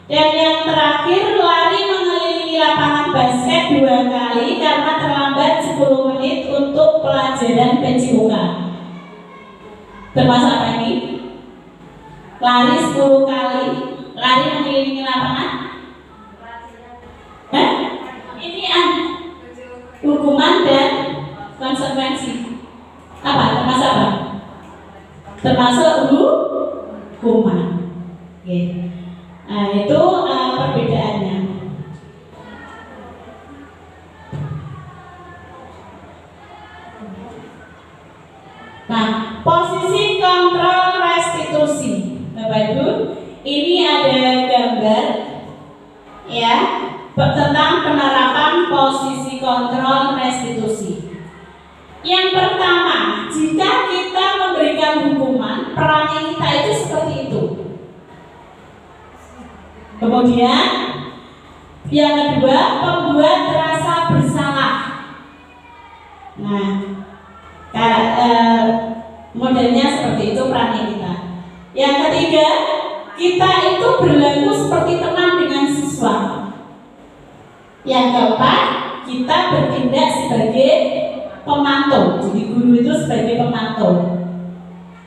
Dan yang terakhir, lari mengelilingi lapangan basket 2 kali karena terlambat 10 menit untuk pelajaran PJOK. Termasuk apa ini? Lari 10 kali, lari mengelilingi lapangan. Ini hukuman dan konsekuensi. Apa? Termasuk apa? Termasuk hukuman. Oke. Nah, itu perbedaannya. Nah, posisi kontrol restitusi, Bapak Ibu, ini ada gambar ya tentang penerapan posisi kontrol restitusi. Yang pertama, jika kita memberikan hukuman, perannya kita itu seperti itu. Kemudian yang kedua, membuat rasa bersalah. Nah, modelnya seperti itu perannya kita. Yang ketiga, kita itu berlaku seperti teman dengan siswa. Yang keempat, kita bertindak sebagai pemantau. Jadi guru itu sebagai pemantau,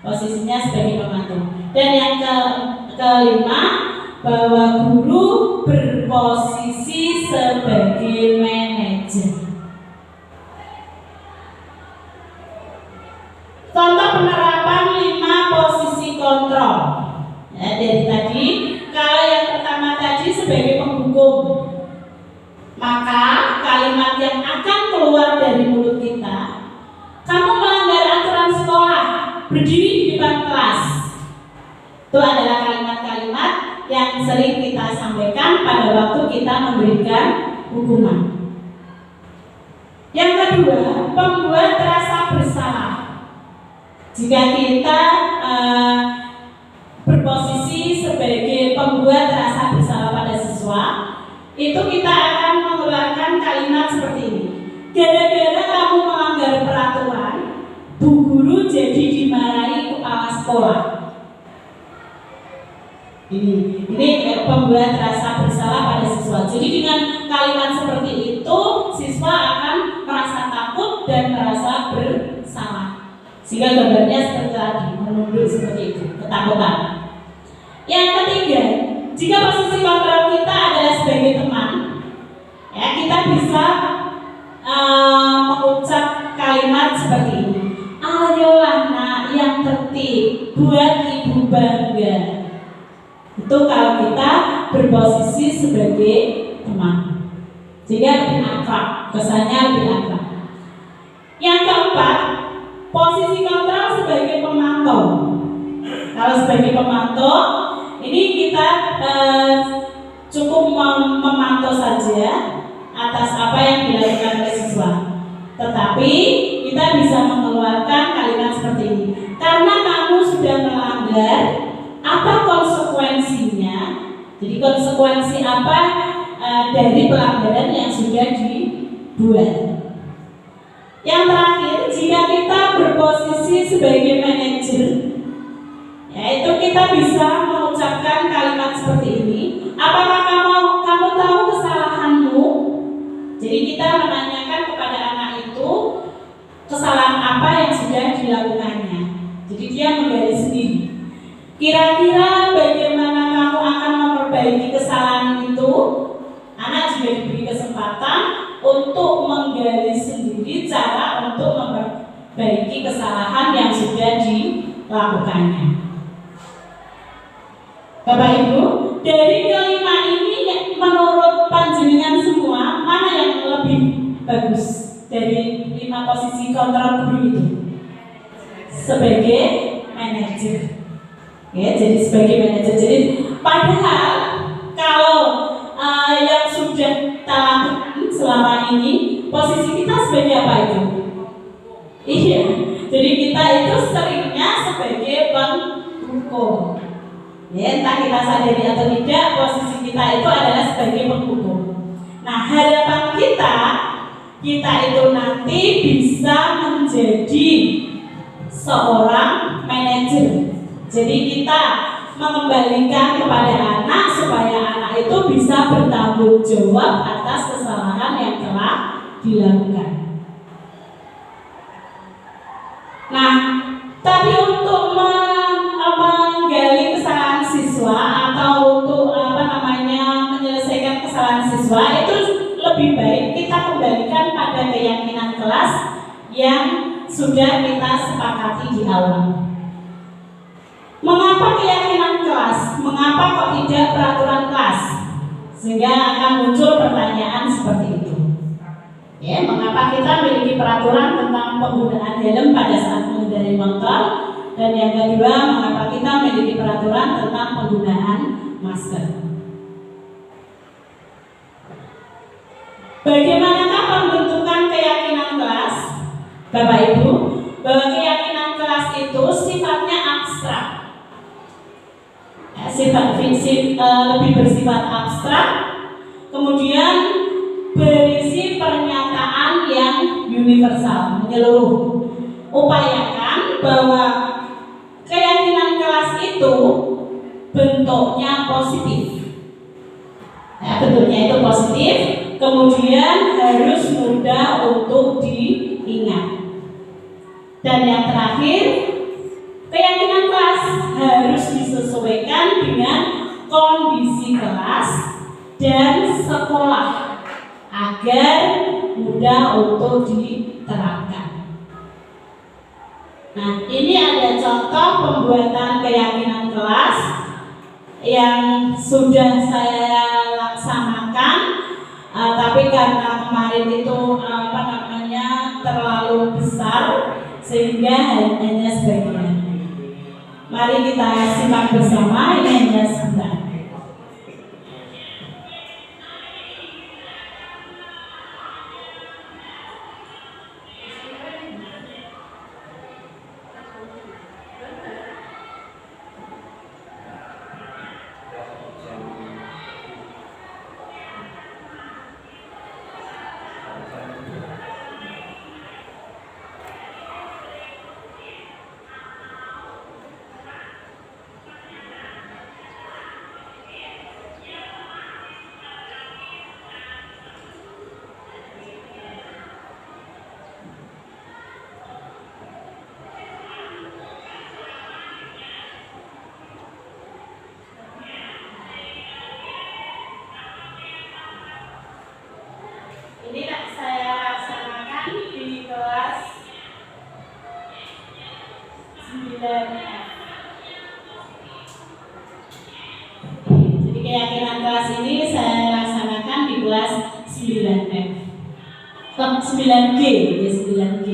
posisinya sebagai pemantau. Dan yang kelima, bahwa guru berposisi sebagai manajer. Contoh penerapan 5 posisi kontrol. Ya, dari tadi, kalau yang pertama tadi sebagai penghukum, maka kalimat yang akan keluar dari mulut kita, kamu melanggar aturan sekolah, berdiri di depan kelas. Itu adalah kalimat-kalimat yang pada waktu kita memberikan hukuman. Yang kedua, membuat rasa bersalah. Jika kita berposisi sebagai pembuat rasa bersalah pada siswa, itu kita akan mengeluarkan kalimat seperti ini. Gara-gara kamu melanggar peraturan, Bu Guru jadi dimarahi kepala sekolah. Ini pembuat rasa bersalah pada siswa. Jadi dengan kalimat seperti itu, siswa akan merasa takut dan merasa bersalah. Sehingga gambarnya seperti tadi, menunduk seperti itu, ketakutan. Yang ketiga, jika posisi kontrol kita adalah sebagai teman, ya kita bisa mengucap kalimat seperti ini. Ayolah nak yang tertib, buat ibu bangga. Itu kalau kita berposisi sebagai teman, sehingga lebih akrab, kesannya lebih akrab. Yang keempat, posisi kontrol sebagai pemantau. Kalau sebagai pemantau, ini kita cukup memantau saja atas apa yang dilakukan oleh siswa. Tetapi kita bisa mengeluarkan kalimat seperti ini. Karena kamu sudah melanggar, apa konsekuensinya? Jadi konsekuensi apa dari pelanggaran yang sudah dibuat? Yang terakhir, jika kita berposisi sebagai manajer, yaitu kita bisa mengucapkan kalimat seperti ini. Apakah kamu tahu kesalahanmu? Jadi kita menanyakan kepada anak itu kesalahan apa yang sudah dilakukannya. Jadi dia menggali sendiri. Kira-kira bagaimana kamu akan memperbaiki kesalahan itu? Anak juga diberi kesempatan untuk menggali sendiri cara untuk memperbaiki kesalahan yang sudah dilakukannya. Bapak Ibu, dari kelima ini menurut panjenengan semua, mana yang lebih bagus dari 5 posisi kontrol guru itu? Sebagai manajer. Ya, jadi sebagai manajer. Jadi padahal kalau yang sudah kita lakukan selama ini, posisi kita sebagai apa itu? Iya. Jadi kita itu seringnya sebagai penghukum. Ya, entah kita sadari atau tidak, posisi kita itu adalah sebagai penghukum. Nah, harapan kita itu nanti bisa menjadi seorang manajer. Jadi kita mengembalikan kepada anak supaya anak itu bisa bertanggung jawab atas kesalahan yang telah dilakukan. Nah, tadi untuk menggali kesalahan siswa atau untuk menyelesaikan kesalahan siswa itu lebih baik kita kembalikan pada keyakinan kelas yang sudah kita sepakati di awal. Mengapa keyakinan kelas? Mengapa kok tidak peraturan kelas? Sehingga akan muncul pertanyaan seperti itu. Ya, mengapa kita memiliki peraturan tentang penggunaan helm pada saat mengendarai motor? Dan yang kedua, mengapa kita memiliki peraturan tentang penggunaan masker? Bagaimanakah pembentukan keyakinan kelas? Bapak Ibu, bahwa keyakinan kelas itu sifatnya abstrak. Lebih bersifat abstrak, kemudian berisi pernyataan yang universal, menyeluruh. Upayakan bahwa keyakinan kelas itu bentuknya positif. Ya, bentuknya itu positif, kemudian harus mudah untuk diingat. Dan yang terakhir, keyakinan kelas harus disesuaikan dengan kondisi kelas dan sekolah agar mudah untuk diterapkan. Nah, ini ada contoh pembuatan keyakinan kelas yang sudah saya laksanakan, tapi karena kemarin itu terlalu besar sehingga hanya sebagian. Mari kita simak bersama, ini hanya sebentar. Ini saya laksanakan di kelas 9F. Jadi keyakinan kelas ini saya laksanakan di kelas 9F. 9G, ya 9G.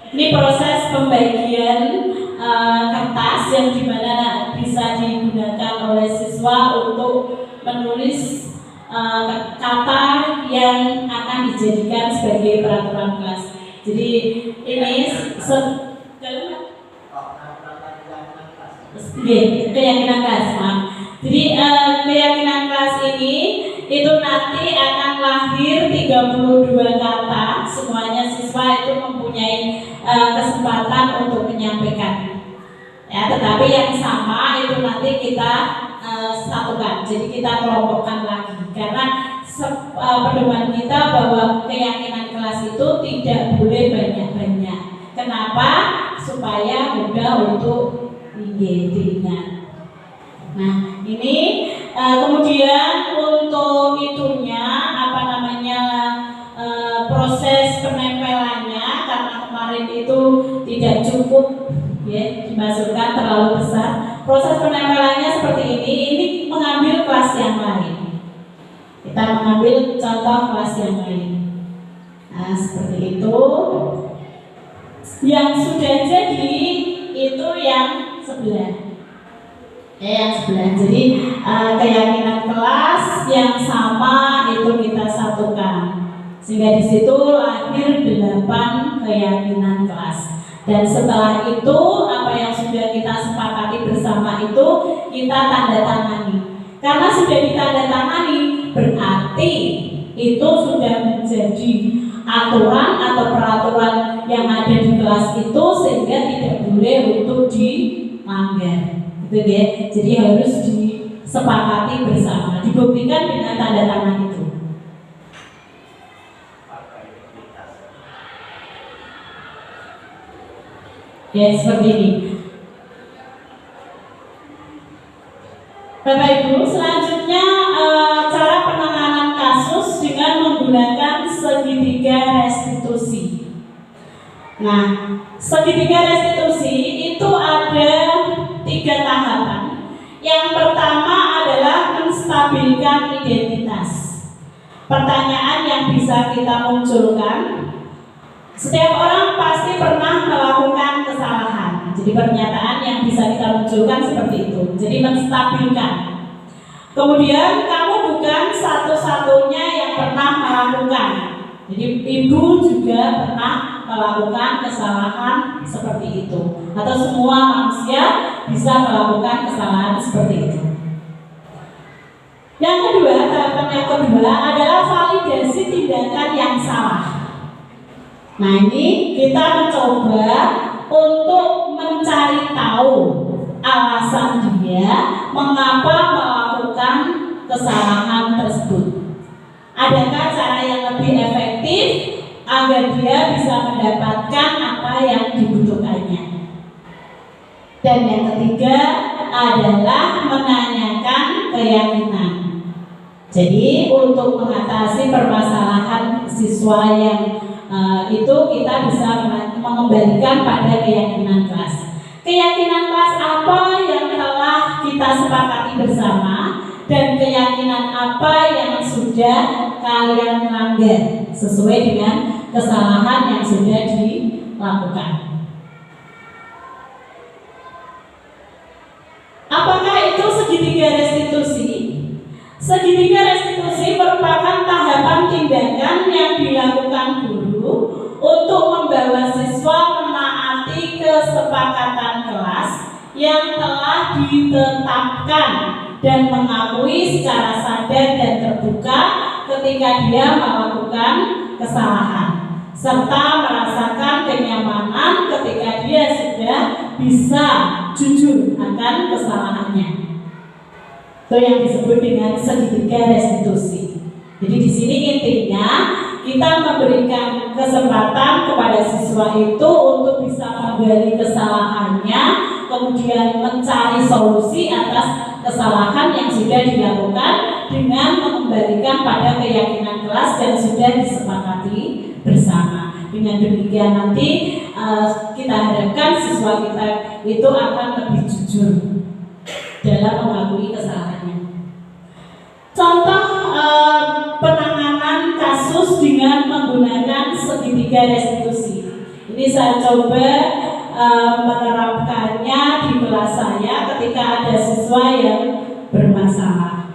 Ini proses pembagian kertas yang dimana bisa digunakan oleh siswa untuk menulis kata yang akan dijadikan sebagai peraturan kelas. Jadi ini keyakinan kelas. Jadi keyakinan kelas ini itu nanti akan lahir 32 kata. Semuanya siswa itu mempunyai kesempatan untuk menyampaikan. Ya, tetapi yang sama itu nanti kita satukan. Jadi kita kelompokkan lagi karena pedoman kita bahwa keyakinan kelas itu tidak boleh banyak-banyak. Kenapa? Supaya mudah untuk diingat. Nah, ini kemudian untuk itunya apa namanya proses penempelannya karena kemarin itu tidak cukup ya dimasukkan terlalu besar. Proses penempelannya seperti ini. Ini mengambil kelas yang lain. Kita mengambil contoh kelas yang lain. Nah, seperti itu. Yang sudah jadi itu yang sebelah. Yang sebelah. Jadi keyakinan kelas yang sama itu kita satukan. Sehingga di situ lahir 8 keyakinan kelas. Dan setelah itu apa yang sudah kita sepakati bersama itu kita tanda tangani. Karena sudah ditandatangani berarti itu sudah menjadi aturan atau peraturan yang ada di kelas itu sehingga tidak boleh untuk dilanggar. Gitu ya. Jadi harus disepakati bersama, dibuktikan dengan tanda tangan itu. Ya, seperti ini. Bapak Ibu, selanjutnya cara penanganan kasus dengan menggunakan segitiga restitusi. Nah, segitiga restitusi itu ada 3 tahapan. Yang pertama adalah menstabilkan identitas. Pertanyaan yang bisa kita munculkan, setiap orang pasti pernah melakukan kesalahan. Jadi pernyataan yang bisa kita munculkan seperti itu. Jadi menstabilkan. Kemudian kamu bukan satu-satunya yang pernah melakukan. Jadi ibu juga pernah melakukan kesalahan seperti itu. Atau semua manusia bisa melakukan kesalahan seperti itu. Yang kedua, tahapan yang kedua adalah validasi tindakan yang salah. Nah, ini kita mencoba untuk mencari tahu alasan dia mengapa melakukan kesalahan tersebut. Adakah cara yang lebih efektif agar dia bisa mendapatkan apa yang dibutuhkannya? Dan yang ketiga adalah menanyakan keyakinan. Jadi untuk mengatasi permasalahan siswa yang itu kita bisa mengembalikan pada keyakinan kelas. Keyakinan kelas apa yang telah kita sepakati bersama dan keyakinan apa yang sudah kalian langgar sesuai dengan kesalahan yang sudah dilakukan. Apakah itu segitiga restitusi? Segitiga restitusi merupakan tahapan tindakan mengungkapkan dan mengakui secara sadar dan terbuka ketika dia melakukan kesalahan, serta merasakan kenyamanan ketika dia sudah bisa jujur akan kesalahannya. Itu yang disebut dengan segitiga restitusi. Jadi di sini intinya kita memberikan kesempatan kepada siswa itu untuk bisa menggali kesalahannya, kemudian mencari solusi atas kesalahan yang sudah dilakukan dengan mengembalikan pada keyakinan kelas yang sudah disepakati bersama. Dengan demikian nanti kita harapkan siswa kita itu akan lebih jujur dalam mengakui kesalahannya. Contoh penanganan kasus dengan menggunakan segitiga restitusi. Ini saya coba menerapkannya di kelas saya ketika ada siswa yang bermasalah.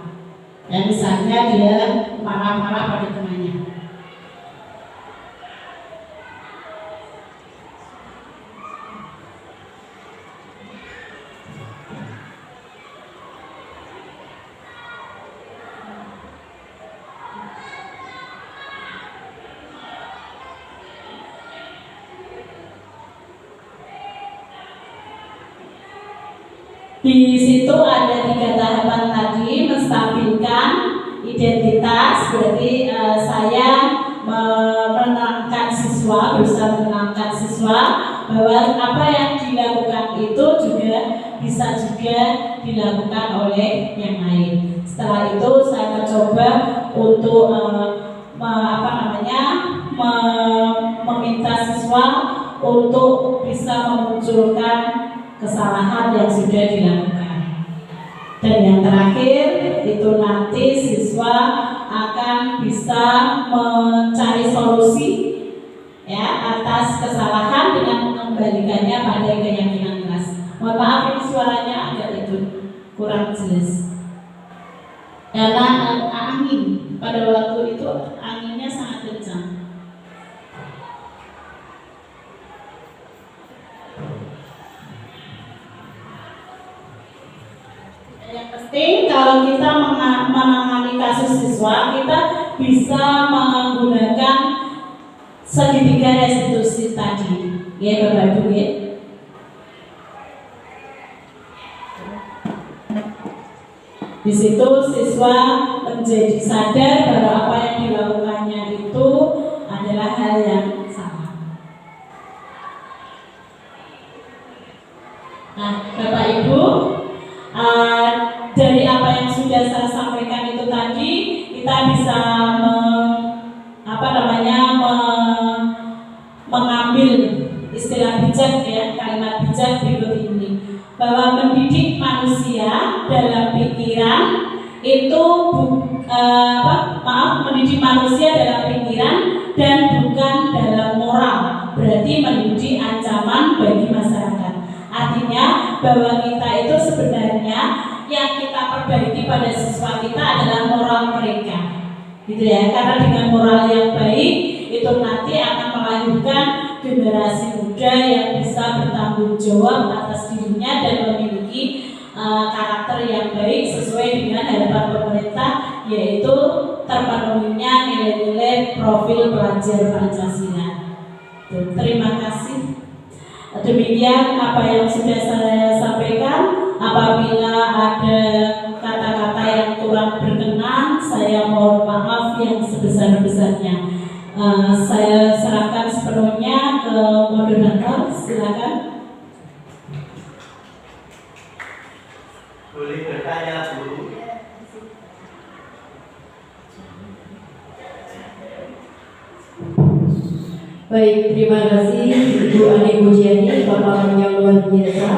Ya, misalnya dia marah-marah pada temannya. Di situ ada 3 tahapan tadi, menstabilkan identitas, berarti saya menenangkan siswa, berusaha menenangkan siswa bahwa apa yang dilakukan itu juga bisa juga dilakukan oleh yang lain. Setelah itu saya mencoba untuk meminta siswa untuk bisa memunculkan kesalahan yang sudah dilakukan. Dan yang terakhir itu nanti siswa akan bisa mencari solusi ya atas kesalahan dengan mengembalikannya pada keyakinan kelas. Mohon maaf ini suaranya agak itu kurang jelas. Karena angin pada waktu itu anginnya sangat kencang. Yang penting kalau kita menangani kasus siswa, kita bisa menggunakan segitiga restitusi tadi. Ya, Bapak Ibu ya. Di situ siswa menjadi sadar bahwa apa yang dilakukannya itu adalah hal yang salah. Nah, Bapak Ibu, dari apa yang sudah saya sampaikan itu tadi, kita bisa mengambil istilah bijak ya, kalimat bijak berikut ini, bahwa mendidik manusia dalam pikiran itu mendidik manusia dalam pikiran dan bukan dalam moral, berarti mendidik ancaman bagi masyarakat. Artinya bahwa kita itu sebenarnya yang kita perbaiki pada siswa kita adalah moral mereka, gitu ya. Karena dengan moral yang baik itu nanti akan melahirkan generasi muda yang bisa bertanggung jawab atas dirinya dan memiliki karakter yang baik sesuai dengan harapan pemerintah, yaitu terpenuhinya nilai-nilai profil pelajar Pancasila. Terima kasih. Demikian apa yang sudah saya sampaikan. Apabila ada kata-kata yang kurang berkenan, saya mohon maaf yang sebesar-besarnya. Saya serahkan sepenuhnya ke moderator. Silakan. Boleh bertanya, Bu? Baik, terima kasih Ibu Ani Pujiani, paparan yang luar biasa.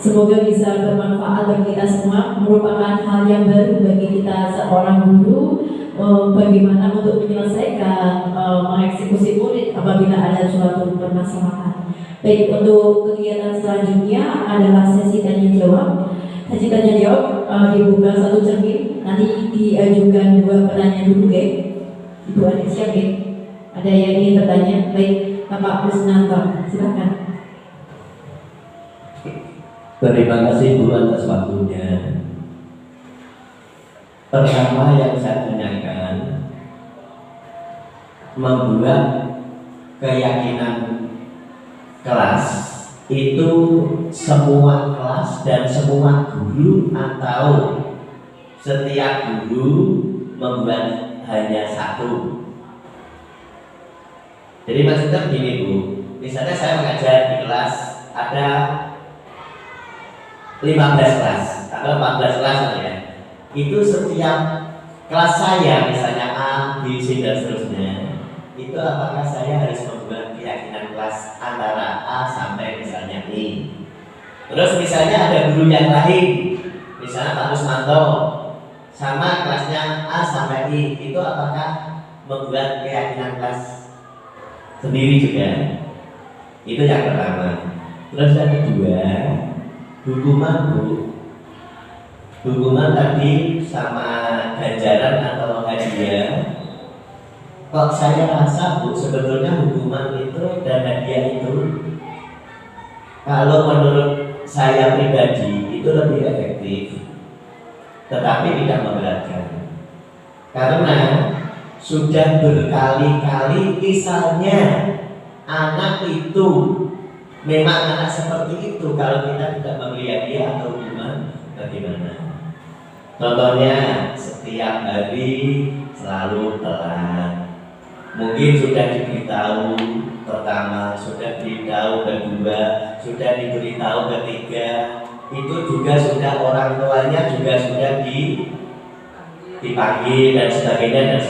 Semoga bisa bermanfaat bagi kita semua. Merupakan hal yang baru bagi kita seorang guru, bagaimana untuk menyelesaikan mengeksekusi murid apabila ada suatu permasalahan. Baik, untuk kegiatan selanjutnya adalah sesi tanya jawab. Sesi tanya jawab dibuka satu cermin, nanti diajukan 2 penanya dulu, Ibu Ani siap, Ada yang ingin bertanya? Baik, Bapak Kusnanto, silakan. Terima kasih Bu atas waktunya. Pertama yang saya tanyakan, membuat keyakinan kelas itu semua kelas dan semua guru atau setiap guru membuat hanya satu. Jadi maksudnya begini Bu, misalnya saya mengajar di kelas ada 15 kelas atau 14 kelas ya. Itu setiap kelas saya misalnya A, B, C dan seterusnya, itu apakah saya harus membuat keyakinan kelas antara A sampai misalnya I. Terus misalnya ada guru yang lain, misalnya Pak Rusmanto sama kelasnya A sampai I, itu apakah membuat keyakinan kelas sendiri juga? Itu yang pertama. Terus yang kedua, hukuman Bu, hukuman tadi sama ganjaran atau hadiah, kok saya rasa Bu sebetulnya hukuman itu dan hadiah itu kalau menurut saya pribadi itu lebih efektif, tetapi tidak memberatkan. Karena sudah berkali-kali misalnya anak itu memang anak seperti itu, kalau kita tidak memberi hadiah atau hukuman bagaimana? Contohnya setiap hari selalu telat. Mungkin sudah diberitahu pertama, sudah diberitahu kedua, sudah diberitahu ketiga, itu juga sudah orang tuanya juga sudah dipanggil dan sebagainya.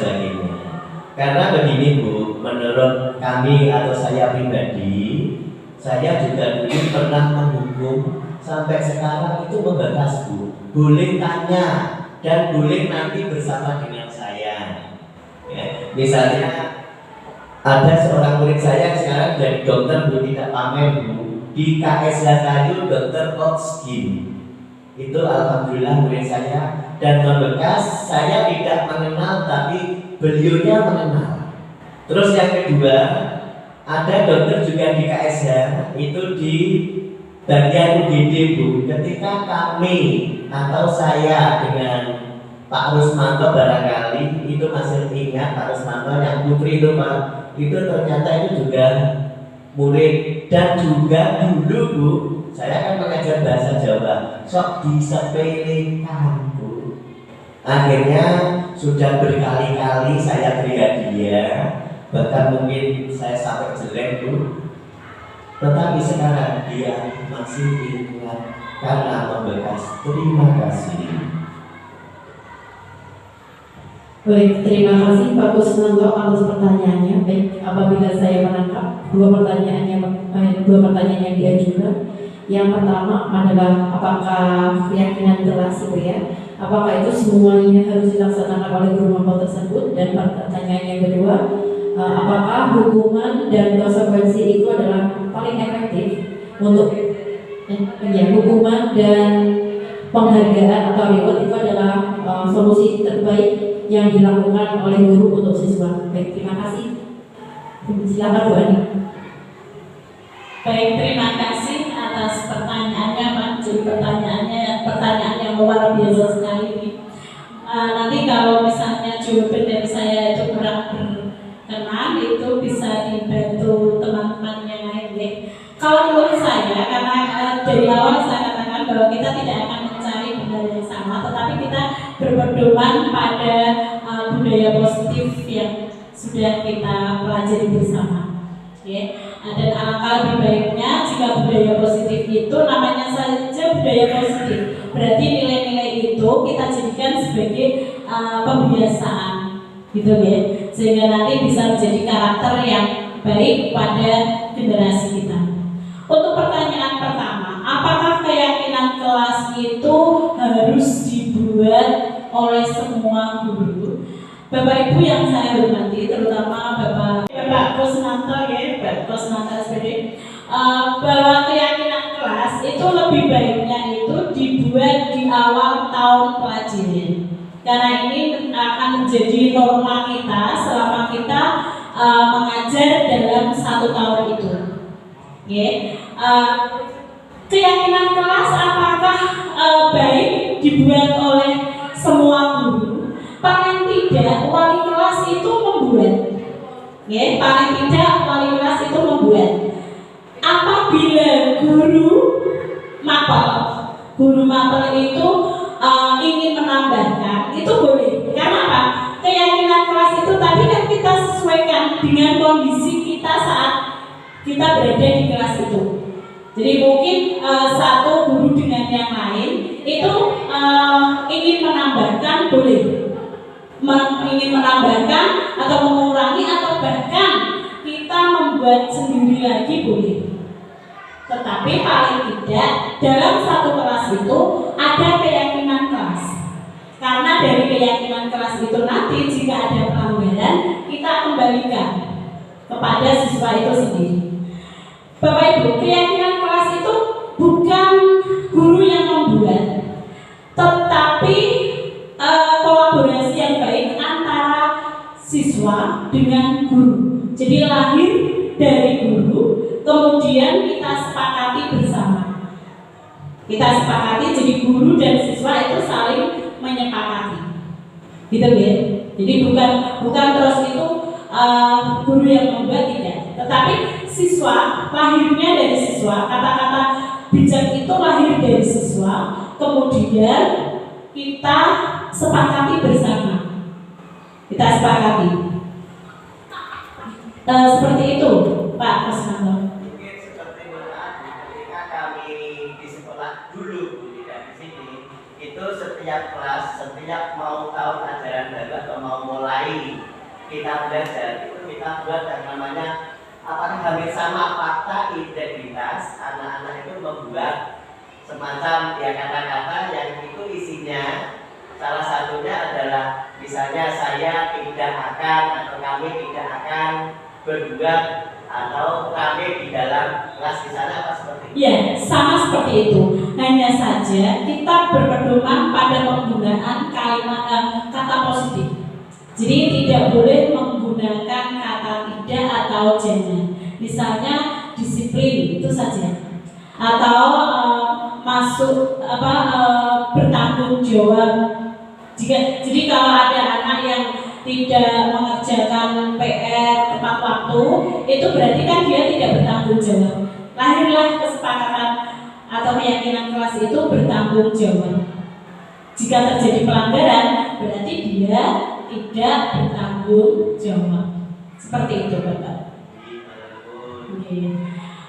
Karena begini Bu, menurut kami atau saya pribadi, saya juga dulu pernah menghukum sampai sekarang itu membatas Bu. Boleh tanya dan boleh nanti bersama dengan saya. Ya, misalnya ada seorang murid saya sekarang jadi dokter Bu, tidak pamer Bu, di KSH Kayu Dokter Oxkin. Itu alhamdulillah murid saya dan membekas. Saya tidak mengenal tapi beliaunya mengenal. Terus yang kedua, ada dokter juga di KSH, itu di bagian UGD Bu. Ketika kami atau saya dengan Pak Rusmanto barangkali itu masih ingat Pak Rusmanto yang putri itu Pak, itu ternyata itu juga murid dan juga dulu Bu, saya kan mengajar bahasa Jawa, sok disepelekan Bu. Akhirnya sudah berkali-kali saya beri hadiah, bahkan mungkin saya sampai jelek Bu, tetapi sekarang dia masih ingat karena membekas. Terima kasih. Baik, terima kasih Pak Kusnanto atas pertanyaannya. Baik, apabila saya menangkap dua pertanyaan yang diajukan. Yang pertama adalah apakah keyakinan kelas itu ya, apakah itu semuanya harus dilaksanakan oleh guru mapel tersebut? Dan pertanyaan yang kedua, apakah hukuman dan konsekuensi itu adalah paling efektif untuk hukuman dan penghargaan atau reward itu adalah solusi terbaik yang dilakukan oleh guru untuk siswa. Baik, terima kasih. Silakan Bu Ani. Baik, terima kasih atas pertanyaannya Pak. Jadi pertanyaan yang luar biasa sekali ini. Nanti kalau misalnya jawaban dari saya itu kurang berkenan, itu bisa dibantu teman-teman yang lain ya. Kalau menurut saya, karena dari awal saya katakan bahwa kita tidak akan mencari benda yang sama, tetapi kita berpedoman pada budaya positif yang sudah kita pelajari bersama. Okay. Dan alangkah lebih baiknya jika budaya positif itu namanya saja budaya positif, berarti nilai-nilai itu kita jadikan sebagai pembiasaan, gitu ya, sehingga nanti bisa menjadi karakter yang baik pada generasi kita. Untuk pertanyaan pertama, apakah keyakinan kelas itu harus dibuat oleh semua guru? Bapak Ibu yang saya hormati, terutama Bapak Kusnanto ya, Bapak Kusnanto SPD, bahwa keyakinan kelas itu lebih baiknya itu dibuat di awal tahun pelajaran, karena ini akan menjadi norma kita selama kita mengajar dalam 1 tahun itu. Okay. Keyakinan kelas apakah baik dibuat oleh semua guru? Ya, paling tidak wali kelas itu membuat. Apabila guru mapel itu ingin menambahkan, itu boleh. Karena apa? Keyakinan kelas itu tadi kan kita sesuaikan dengan kondisi kita saat kita berada di kelas itu. Jadi mungkin satu guru dengan yang lain itu ingin menambahkan, boleh. Ingin menambahkan atau mengurangi atau bahkan kita membuat sendiri lagi, boleh. Tetapi paling tidak dalam satu kelas itu ada keyakinan kelas. Karena dari keyakinan kelas itu nanti jika ada pelanggaran kita kembalikan kepada siswa itu sendiri. Bapak Ibu, keyakinan kelas itu bukan guru yang membuat, tetapi kolaborasi yang baik antara siswa dengan guru. Jadi lahir dari guru, kemudian kita sepakati bersama. Kita sepakati, jadi guru dan siswa itu saling menyepakati, gitu ya. Jadi bukan terus itu guru yang membuat, tidak. Tetapi siswa, lahirnya dari siswa. Kata-kata bijak itu lahir dari siswa, kemudian kita sepakati bersama. Kita sepakati. Seperti itu, Pak Kusnanto. Mungkin seperti ketika kami di sekolah dulu tidak di sini, itu setiap kelas, setiap mau tahun ajaran baru atau mau mulai kita belajar, itu kita buat yang namanya apakah hampir sama fakta integritas. Anak-anak itu membuat semacam ya kata-kata yang itu isinya salah satunya adalah misalnya saya tidak akan atau kami tidak akan berbuat atau kami di dalam kelas di sana, apa seperti itu? Ya, sama seperti itu. Hanya saja kita berpedoman pada penggunaan kalimat kata positif. Jadi tidak boleh menggunakan kata tidak atau jangan. Misalnya disiplin itu saja. Atau bertanggung jawab. Jadi kalau ada anak yang tidak mengerjakan PR tepat waktu, itu berarti kan dia tidak bertanggung jawab. Lahirlah kesepakatan atau keyakinan kelas itu bertanggung jawab. Jika terjadi pelanggaran, berarti dia tidak bertanggung jawab. Seperti itu, Bapak.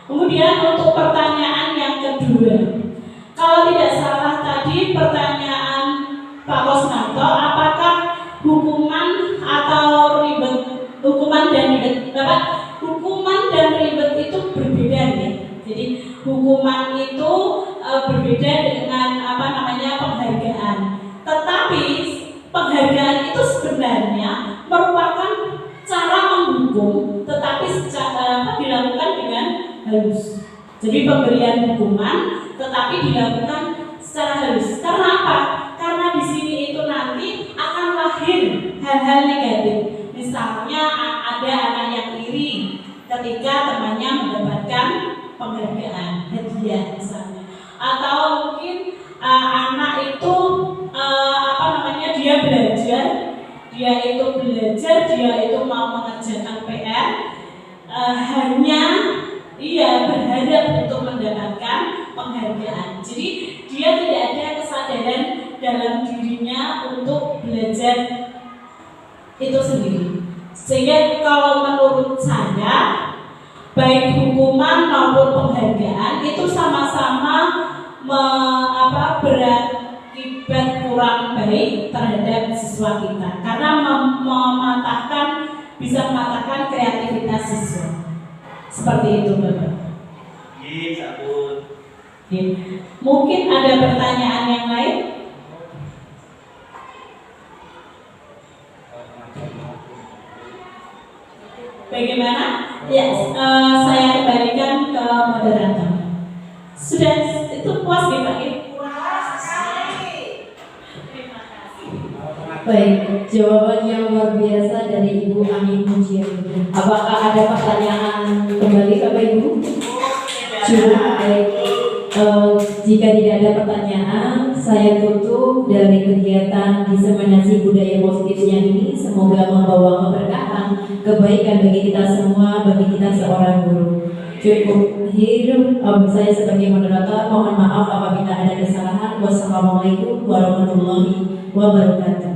Kemudian untuk pertanyaan yang kedua, kalau tidak salah tadi pertanyaan Pak Kusnanto, apakah hukuman atau ribet, hukuman dan ribet, Bapak, hukuman dan ribet itu berbeda ya. Jadi hukuman itu berbeda dengan penghargaan. Tetapi penghargaan itu sebenarnya merupakan cara menghukum, tetapi dilakukan dengan halus. Jadi pemberian hukuman tetapi dilakukan secara halus. Karena apa? Karena di sini itu nanti akan lahir hal-hal negatif. Misalnya ada anak yang iri ketika temannya mendapatkan penghargaan, hadiah misalnya. Atau mungkin anak itu dia itu mau mengerjakan PR, hanya berharap untuk mendapatkan penghargaan. Jadi dia tidak ada kesadaran dalam dirinya untuk belajar itu sendiri. Sehingga kalau menurut saya, baik hukuman maupun penghargaan itu sama-sama berakibat kurang baik terhadap siswa kita, karena bisa mematahkan kreativitas siswa. Seperti itu, Bapak. Mungkin ada pertanyaan yang lain? Bagaimana? Ya, saya kembalikan ke moderator. Sudah itu puas ya, Pak? Puas sekali. Terima kasih. Baik, jawaban yang luar biasa dari Ibu Amin Mujian. Apakah ada pertanyaan kembali, Bapak Ibu? Cukup. Baik. Jika tidak ada pertanyaan, saya tutup dari kegiatan diseminasi budaya positifnya ini. Semoga membawa keberkahan kebaikan bagi kita semua, bagi kita seorang guru. Cukup hidup saya sebagai moderator. Mohon maaf apabila ada kesalahan. Wassalamualaikum warahmatullahi wabarakatuh.